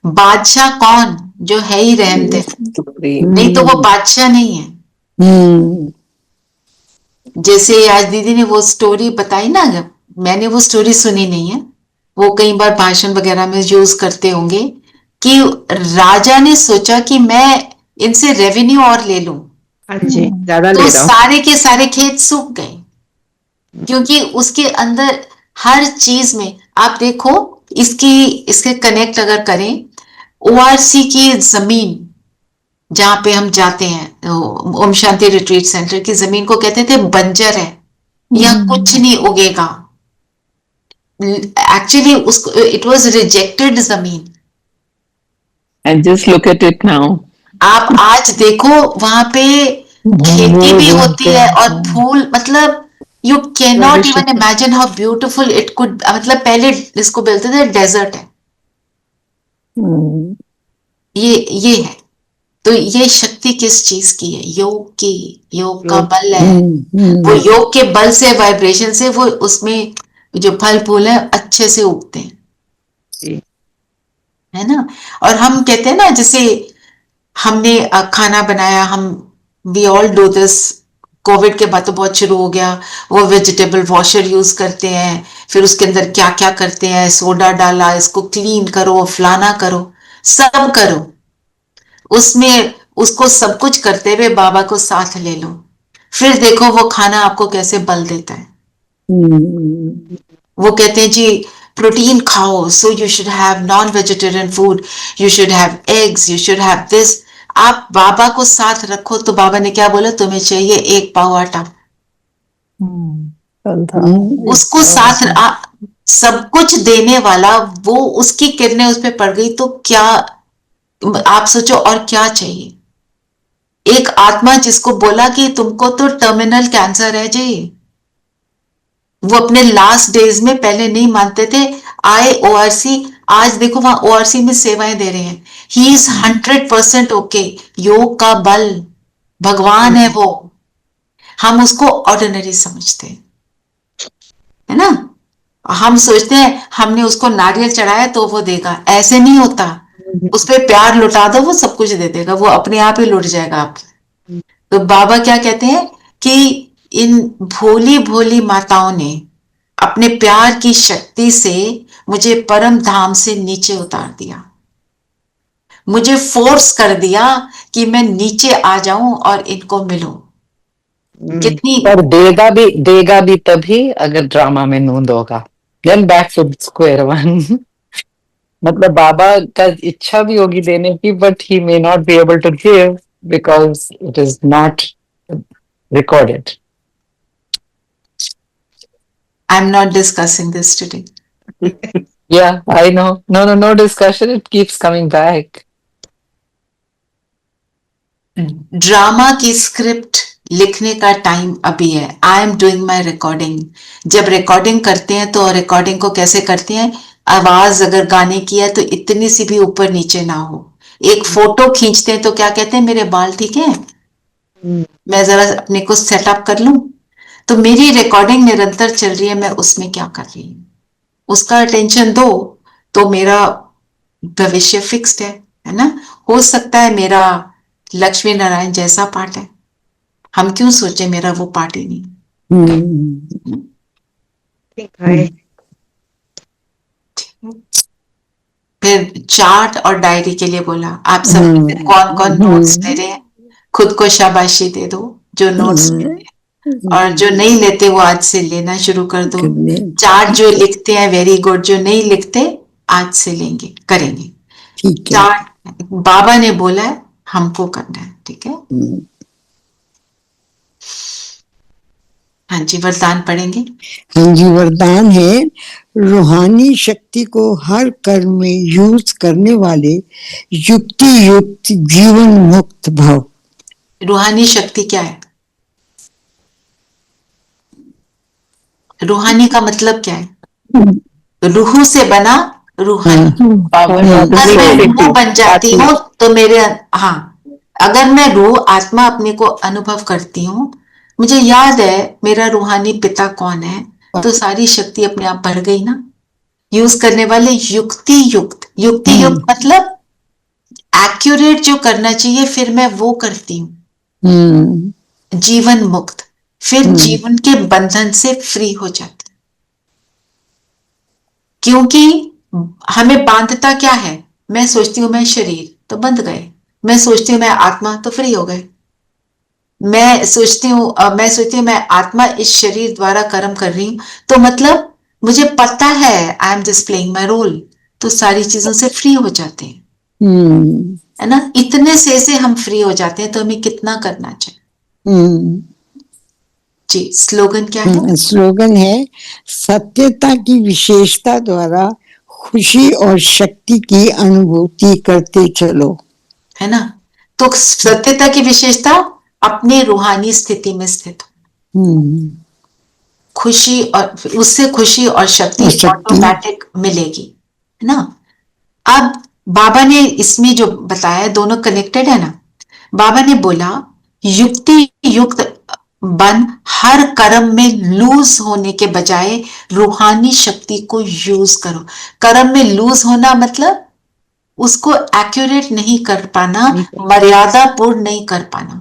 बादशाह कौन? जो है ही रहने दे, सुप्रीम। नहीं तो वो बादशाह नहीं है। जैसे आज दीदी ने वो स्टोरी बताई ना, मैंने वो स्टोरी सुनी नहीं है, वो कई बार भाषण वगैरह में यूज करते होंगे कि राजा ने सोचा कि मैं इनसे रेवेन्यू और ले लूं, हाँ जी, ज्यादा तो ले रहा हूँ। सारे के सारे खेत सूख गए, क्योंकि उसके अंदर हर चीज में आप देखो, इसके कनेक्ट अगर करें, ओआरसी की जमीन जहां पे हम जाते हैं, ओम शांति रिट्रीट सेंटर की जमीन को कहते थे बंजर है, यहाँ कुछ नहीं उगेगा। एक्चुअली उसको इट वाज रिजेक्टेड जमीन। And just look at it now. आप आज देखो वहां पे खेती भी होती है और फूल, मतलब you can not even imagine how beautiful it could, मतलब पहले इसको बोलते थे डेजर्ट है, ये है। तो ये शक्ति किस चीज की है? योग की, योग का बल है। वो योग के बल से, वाइब्रेशन से वो उसमें जो फल फूल है अच्छे से उगते हैं, है ना। और हम कहते हैं ना, जैसे हमने खाना बनाया, हम we all do this, Covid के बाद तो बहुत शुरू हो गया, वो वेजिटेबल वॉशर यूज करते हैं, फिर उसके अंदर क्या क्या करते हैं, सोडा डाला, इसको क्लीन करो, फलाना करो, सब करो, उसमें उसको सब कुछ करते हुए बाबा को साथ ले लो, फिर देखो वो खाना आपको कैसे बल देता है। वो कहते हैं जी प्रोटीन खाओ, so you should have non vegetarian food, you should have eggs, you should have this. आप बाबा को साथ रखो तो बाबा ने क्या बोला? तुम्हें चाहिए 1 पाव आटा, उसको साथ सब कुछ देने वाला, वो उसकी किरणें उस पर पड़ गई तो क्या आप सोचो और क्या चाहिए। एक आत्मा जिसको बोला कि तुमको तो टर्मिनल कैंसर है जी, वो अपने लास्ट डेज में पहले नहीं मानते थे, आए ओआरसी, आज देखो वहां ओआरसी में सेवाएं दे रहे हैं। He is 100% okay. योग का बल, भगवान है वो, हम उसको ऑर्डिनरी समझते हैं, है ना। हम सोचते हैं हमने उसको नारियल चढ़ाया तो वो देगा, ऐसे नहीं होता। उस पर प्यार लुटा दो, वो सब कुछ दे देगा, वो अपने आप ही लुट जाएगा आपके। तो बाबा क्या कहते हैं कि इन भोली भोली माताओं ने अपने प्यार की शक्ति से मुझे परम धाम से नीचे उतार दिया, मुझे फोर्स कर दिया कि मैं नीचे आ जाऊं और इनको मिलूं। कितनी पर देगा भी तभी अगर ड्रामा में नूंद होगा, then back to square one. मतलब बाबा का इच्छा भी होगी देने की, but he may not be able to give because it is not recorded. I'm not discussing this today. Yeah, I know. No discussion. It keeps coming back. Drama की script लिखने का टाइम अभी है। I am doing my recording. जब recording करते हैं तो recording को कैसे करते हैं, आवाज अगर गाने की है तो इतनी सी भी ऊपर नीचे ना हो। एक फोटो खींचते हैं तो क्या कहते हैं, मेरे बाल ठीक है, मैं जरा अपने को सेटअप कर लूं। तो मेरी रिकॉर्डिंग निरंतर चल रही है, मैं उसमें क्या कर रही हूँ उसका अटेंशन दो, तो मेरा भविष्य फिक्स्ड है ना। हो सकता है मेरा लक्ष्मी नारायण जैसा पाठ है, हम क्यों सोचे मेरा वो पाठ ही नहीं। फिर चार्ट और डायरी के लिए बोला, आप सब कौन कौन नोट्स ले रहे हैं, खुद को शाबाशी दे दो जो नोट्स ले रहे हैं, और जो नहीं लेते वो आज से लेना शुरू कर दो। चार्ट जो लिखते हैं वेरी गुड, जो नहीं लिखते आज से लेंगे, करेंगे। चार्ट बाबा ने बोला है हमको करना है, ठीक है। हाँ जी, वरदान पढ़ेंगे। हाँ जी, वरदान है, रूहानी शक्ति को हर कर्म में यूज करने वाले युक्ति युक्त जीवन मुक्त भव। रूहानी शक्ति क्या है? रूहानी का मतलब क्या है? रूह से बना रूहानी। अगर मैं रूह बन जाती हूँ तो मेरे, हाँ, अगर मैं रूह आत्मा अपने को अनुभव करती हूँ, मुझे याद है मेरा रूहानी पिता कौन है, तो सारी शक्ति अपने आप भर गई ना। यूज करने वाले युक्ति युक्त मतलब एक्यूरेट जो करना चाहिए फिर मैं वो करती हूँ, जीवन मुक्त, फिर जीवन के बंधन से फ्री हो जाते हैं। क्योंकि हमें बांधता क्या है? मैं सोचती हूँ मैं शरीर, तो बंध गए। मैं सोचती हूँ मैं आत्मा, तो फ्री हो गए। मैं सोचती हूँ मैं आत्मा इस शरीर द्वारा कर्म कर रही हूं, तो मतलब मुझे पता है I am just playing my role, तो सारी चीजों से फ्री हो जाते हैं, है ना। इतने से हम फ्री हो जाते हैं, तो हमें कितना करना चाहिए। जी, स्लोगन क्या है? स्लोगन है, सत्यता की विशेषता द्वारा खुशी और शक्ति की अनुभूति करते चलो, है ना। तो सत्यता की विशेषता अपनी रूहानी स्थिति में स्थित हो, खुशी, और उससे खुशी और शक्ति ऑटोमेटिक मिलेगी, है ना। अब बाबा ने इसमें जो बताया दोनों कनेक्टेड है ना। बाबा ने बोला युक्ति युक्त बन हर कर्म में लूज होने के बजाय रूहानी शक्ति को यूज करो। कर्म में लूज होना मतलब उसको एक्यूरेट नहीं कर पाना, मर्यादा पूर्ण नहीं कर पाना।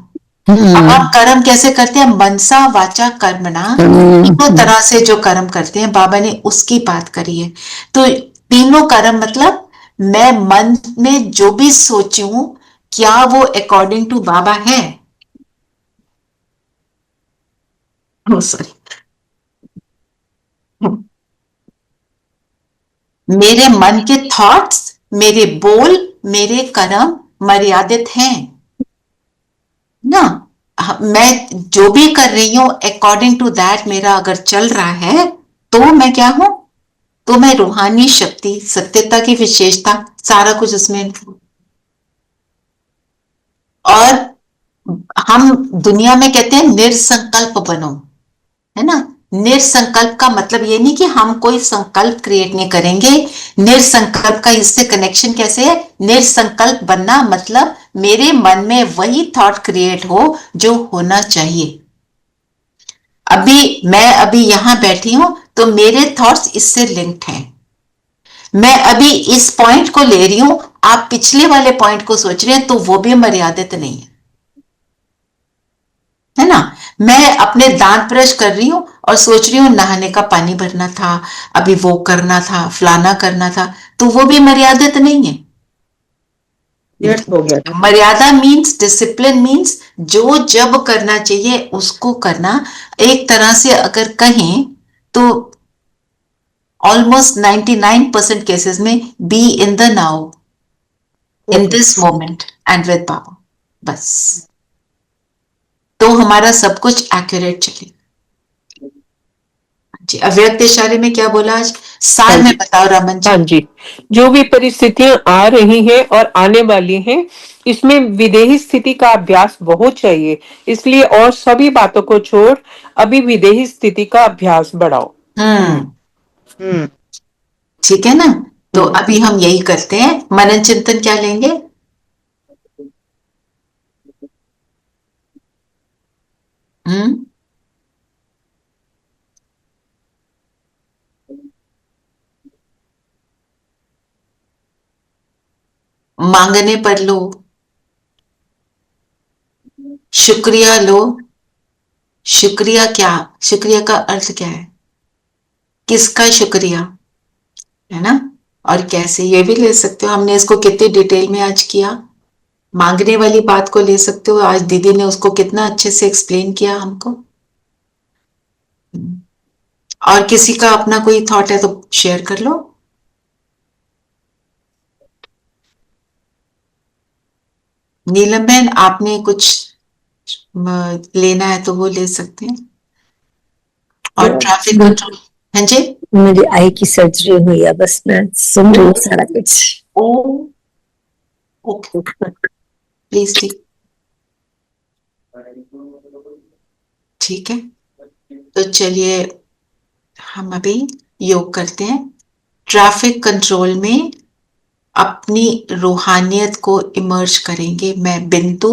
अब हम कर्म कैसे करते हैं? मनसा वाचा कर्मणा, तीनों तरह से जो कर्म करते हैं बाबा ने उसकी बात करी है। तो तीनों कर्म मतलब मैं मन में जो भी सोचूं क्या वो अकॉर्डिंग टू बाबा है? सॉरी, मेरे मन के थॉट्स, मेरे बोल, मेरे कर्म मर्यादित हैं ना। मैं जो भी कर रही हूं अकॉर्डिंग टू दैट मेरा अगर चल रहा है तो मैं क्या हूं? तो मैं रूहानी शक्ति, सत्यता की विशेषता, सारा कुछ उसमें। और हम दुनिया में कहते हैं निर्संकल्प बनो, है ना। निर्संकल्प का मतलब ये नहीं कि हम कोई संकल्प क्रिएट नहीं करेंगे। निर्संकल्प का इससे कनेक्शन कैसे है? निर्संकल्प बनना मतलब मेरे मन में वही थॉट क्रिएट हो जो होना चाहिए। मैं यहां बैठी हूं तो मेरे थॉट्स इससे लिंक्ड हैं। मैं अभी इस पॉइंट को ले रही हूं, आप पिछले वाले पॉइंट को सोच रहे हैं, तो वो भी मर्यादित नहीं है ना। मैं अपने दांत ब्रश कर रही हूं और सोच रही हूं नहाने का पानी भरना था, अभी वो करना था, फलाना करना था, तो वो भी मर्यादित नहीं है। हो गया। मर्यादा मीन्स, डिसिप्लिन मीन्स जो जब करना चाहिए उसको करना। एक तरह से अगर कहें तो ऑलमोस्ट 99% केसेस में be in the now, in this moment and with बाबा, बस। तो हमारा सब कुछ एक्यूरेट चले। जी, अव्यक्त इशारे में क्या बोला आज? सार में बताओ रमन जी। हाँ जी, जो भी परिस्थितियां आ रही हैं और आने वाली हैं, इसमें विदेही स्थिति का अभ्यास बहुत चाहिए। इसलिए और सभी बातों को छोड़ अभी विदेही स्थिति का अभ्यास बढ़ाओ। ठीक है ना। तो अभी हम यही करते हैं। मनन चिंतन क्या लेंगे? मांगने पर लो, शुक्रिया लो। शुक्रिया क्या? शुक्रिया का अर्थ क्या है? किसका शुक्रिया, है ना। और कैसे, ये भी ले सकते हो। हमने इसको कितनी डिटेल में आज किया। मांगने वाली बात को ले सकते हो, आज दीदी ने उसको कितना अच्छे से एक्सप्लेन किया हमको। और किसी का अपना कोई थॉट है तो शेयर कर लो। नीलम बहन, आपने कुछ लेना है तो वो ले सकते हैं। और ट्रैफिक कंट्रोल, हाँ जी। मेरी आई की सर्जरी हुई है, बस मैं सुन रही हूँ सारा कुछ। ओके, प्लीज ठीक है। तो चलिए हम अभी योग करते हैं। ट्रैफिक कंट्रोल में अपनी रूहानियत को इमर्ज करेंगे। मैं बिंदु,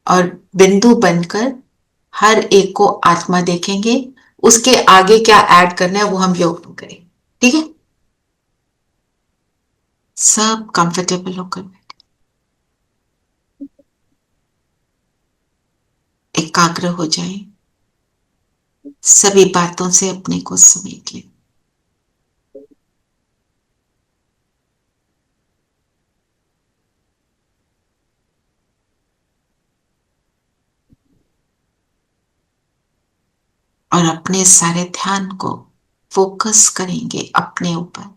और बिंदु बनकर हर एक को आत्मा देखेंगे। उसके आगे क्या ऐड करना है वो हम योग में करेंगे, ठीक है। सब कंफर्टेबल होकर बैठे, एकाग्र हो जाए, सभी बातों से अपने को समेट ले। और अपने सारे ध्यान को फोकस करेंगे अपने ऊपर।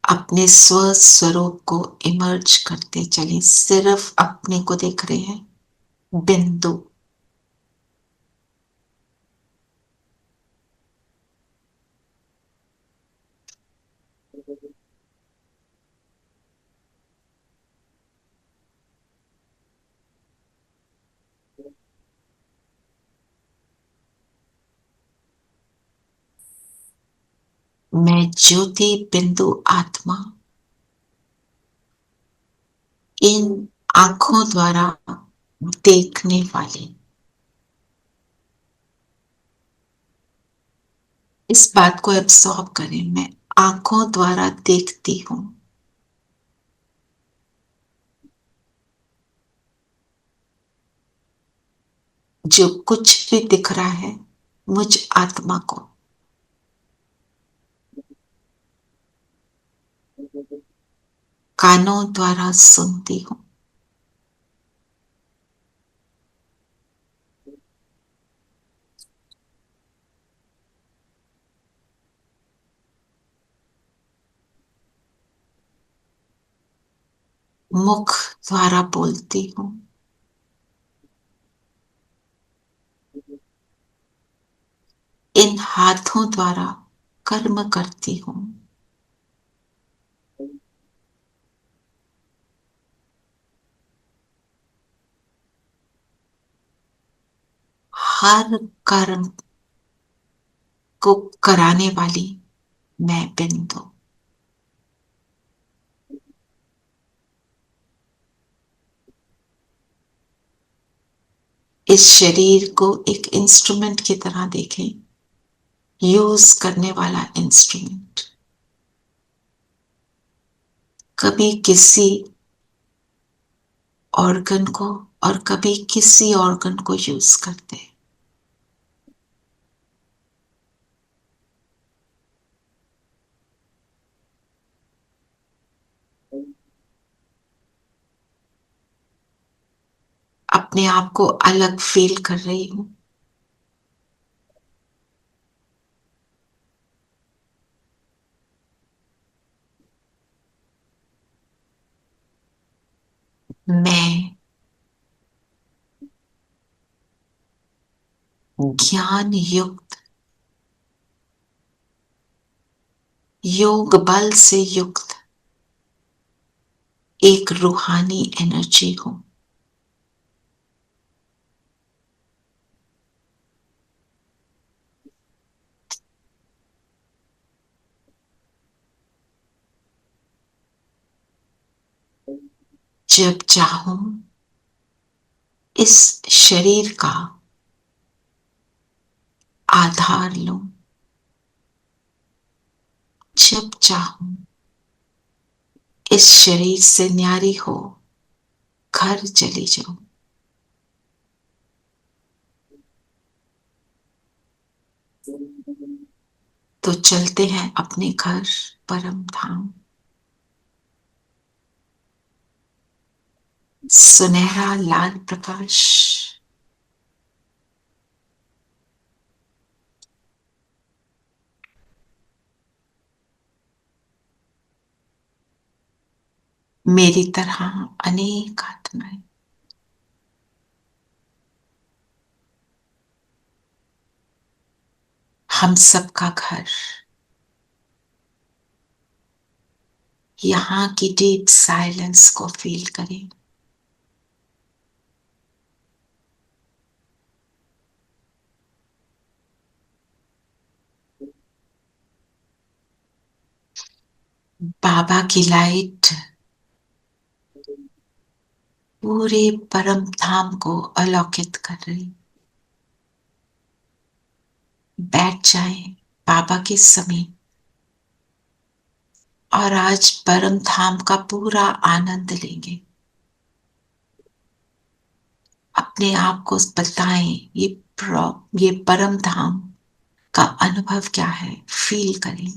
अपने स्व स्वरूप को इमर्ज करते चले, सिर्फ अपने को देख रहे हैं, बिंदु। मैं ज्योति बिंदु आत्मा इन आंखों द्वारा देखने वाले, इस बात को एब्सॉर्ब करें। मैं आंखों द्वारा देखती हूं। जो कुछ भी दिख रहा है मुझ आत्मा को, कानों द्वारा सुनती हूं। मुख द्वारा बोलती हूं। इन हाथों द्वारा कर्म करती हूं। हर कर्म को कराने वाली मैं बिंदु। इस शरीर को एक इंस्ट्रूमेंट की तरह देखें, यूज करने वाला इंस्ट्रूमेंट। कभी किसी ऑर्गन को और कभी किसी ऑर्गन को यूज करते हैं। अपने आप को अलग फील कर रही हूं। मैं ज्ञान युक्त, योग बल से युक्त एक रूहानी एनर्जी हूं। जब चाहूं इस शरीर का आधार लूं, जब चाहूं इस शरीर से न्यारी हो घर चली जाऊं। तो चलते हैं अपने घर परम धाम। सुनहरा लाल प्रकाश मेरी तरह अनेक आत्माएं हम सबका घर यहाँ की डीप साइलेंस को फील करें। बाबा की लाइट पूरे परम धाम को अलौकित कर रही। बैठ जाएं बाबा के समीप और आज परम धाम का पूरा आनंद लेंगे। अपने आप को बताएं ये परम धाम का अनुभव क्या है, फील करें।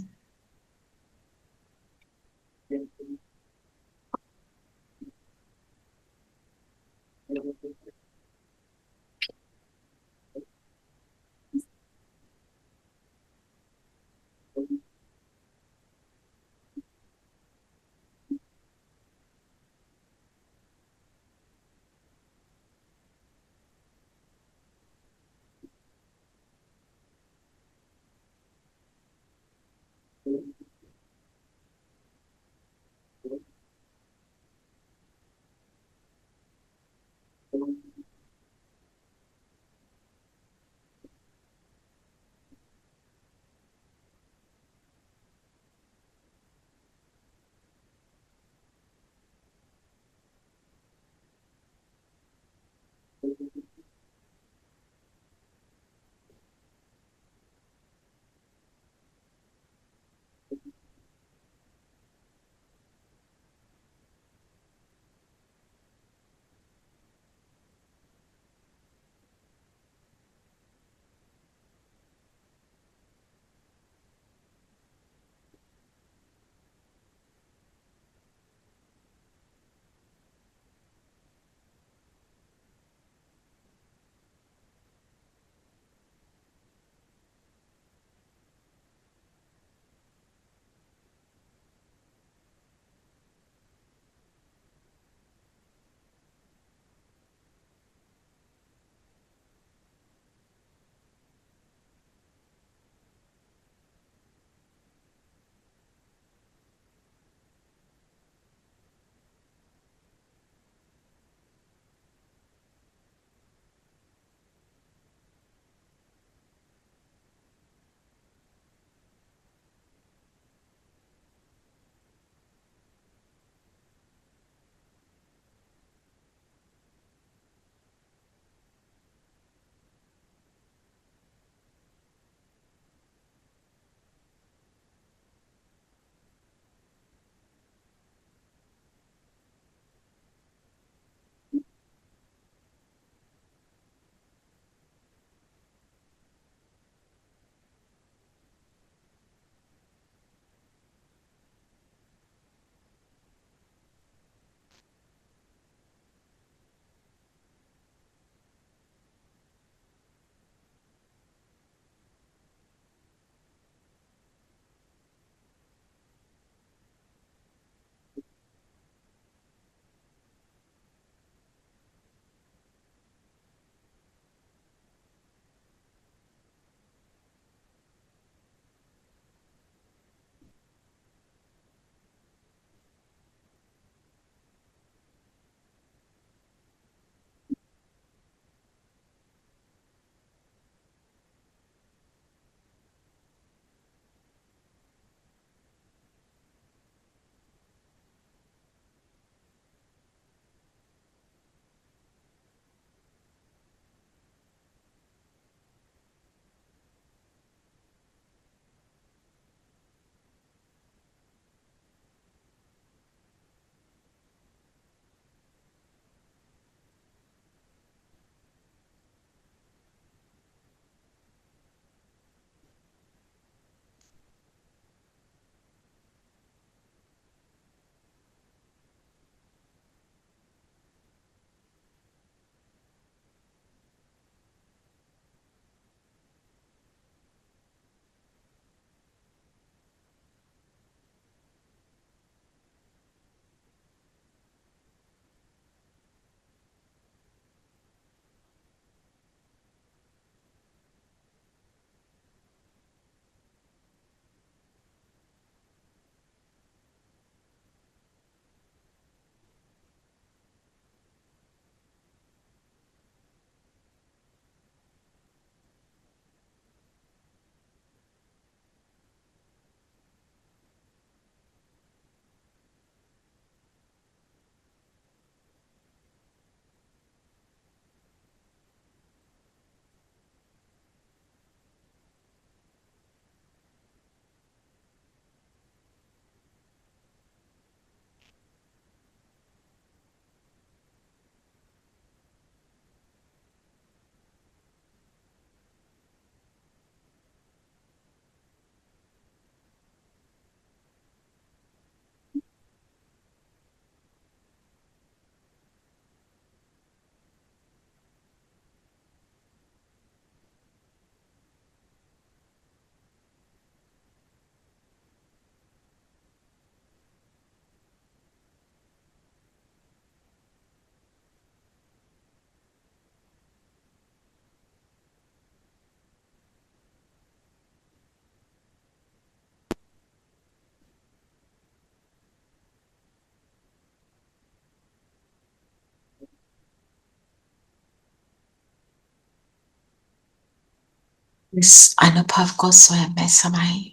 इस अनुभव को स्वयं में समाएं।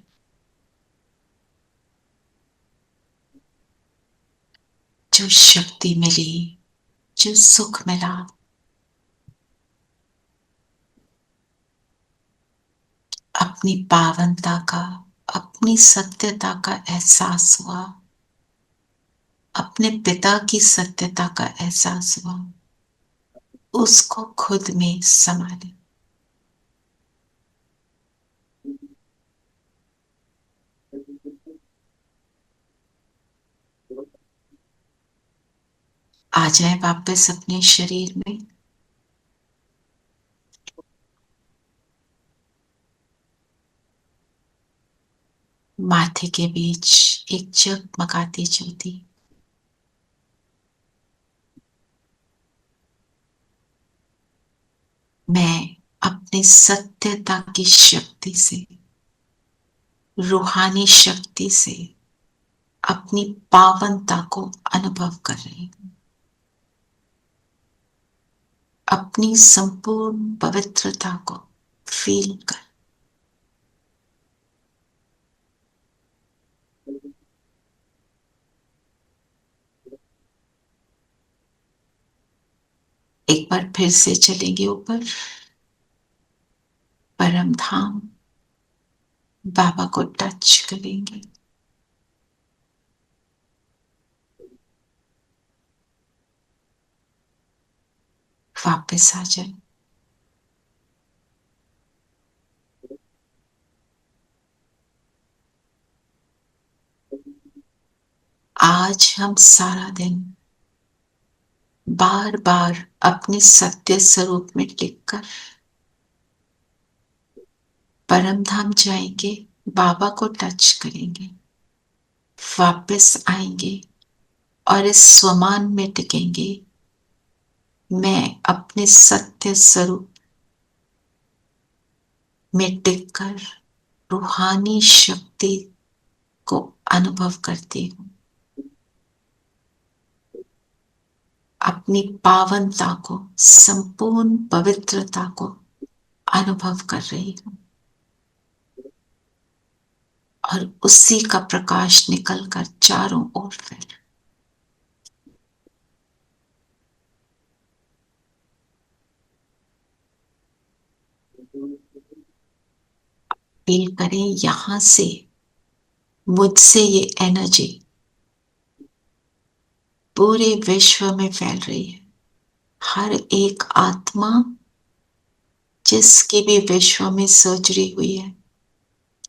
जो शक्ति मिली, जो सुख मिला, अपनी पावनता का, अपनी सत्यता का एहसास हुआ, अपने पिता की सत्यता का एहसास हुआ, उसको खुद में समा ले। आ जाए वापस अपने शरीर में। माथे के बीच एक जगमगाती ज्योति, मैं अपनी सत्यता की शक्ति से, रूहानी शक्ति से अपनी पावनता को अनुभव कर रही हूं। अपनी संपूर्ण पवित्रता को फील कर। एक बार फिर से चलेंगे ऊपर, परम धाम, बाबा को टच करेंगे। वापस आ जाए। आज हम सारा दिन बार बार अपने सत्य स्वरूप में टिककर परम धाम जाएंगे, बाबा को टच करेंगे, वापस आएंगे और इस स्वमान में टिकेंगे। मैं अपने सत्य स्वरूप में टिककर रूहानी शक्ति को अनुभव करती हूँ, अपनी पावनता को, संपूर्ण पवित्रता को अनुभव कर रही हूँ और उसी का प्रकाश निकलकर चारों ओर फैल। फील करें यहां से मुझसे ये एनर्जी पूरे विश्व में फैल रही है। हर एक आत्मा जिसकी भी विश्व में सर्जरी हुई है,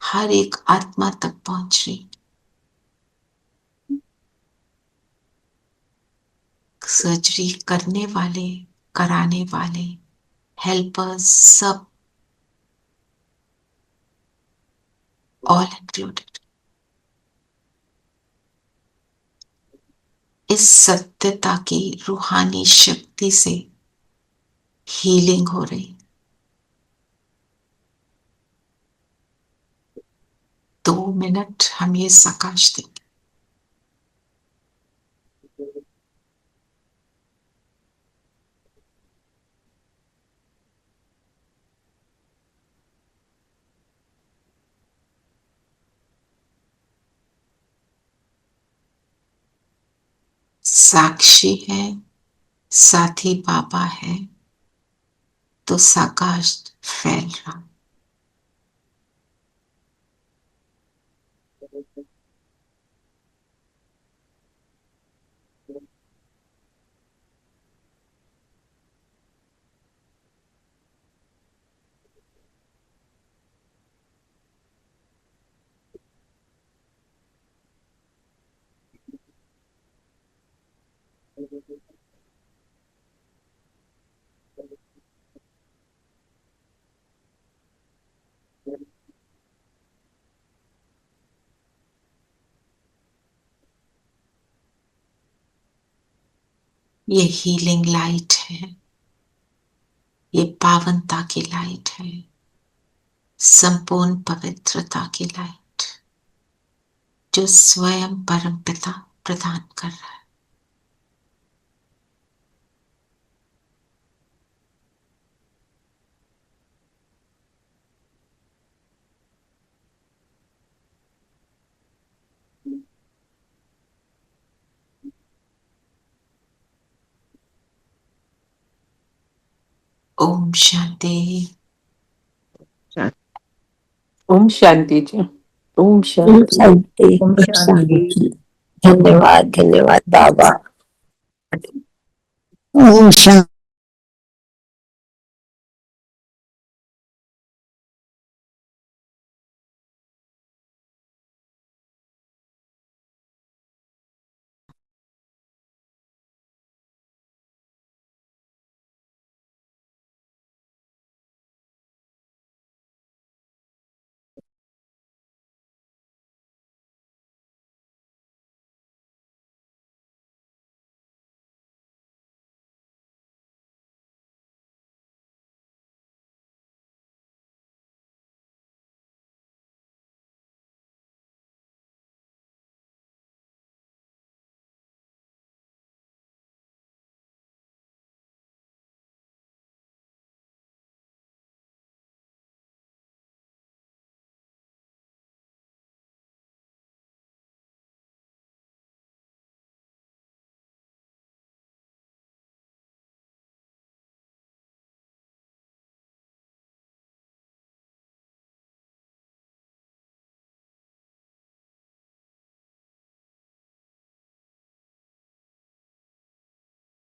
हर एक आत्मा तक पहुंच रही। सर्जरी करने वाले, कराने वाले, हेल्पर्स, सब ऑल इंक्लूडेड। इस सत्यता की रूहानी शक्ति से हीलिंग हो रही। 2 मिनट हम ये साकाश देंगे। साक्षी है, साथी बाबा है, तो साकाश फैल रहा। ये हीलिंग लाइट है, ये पावनता की लाइट है, संपूर्ण पवित्रता की लाइट जो स्वयं परम पिता प्रदान कर रहा है। ओम शांति। ओम शांति जी। ओम ओम शांति। शांति। ओम ओम शांति। शांति। धन्यवाद धन्यवाद बाबा। ओम शांति।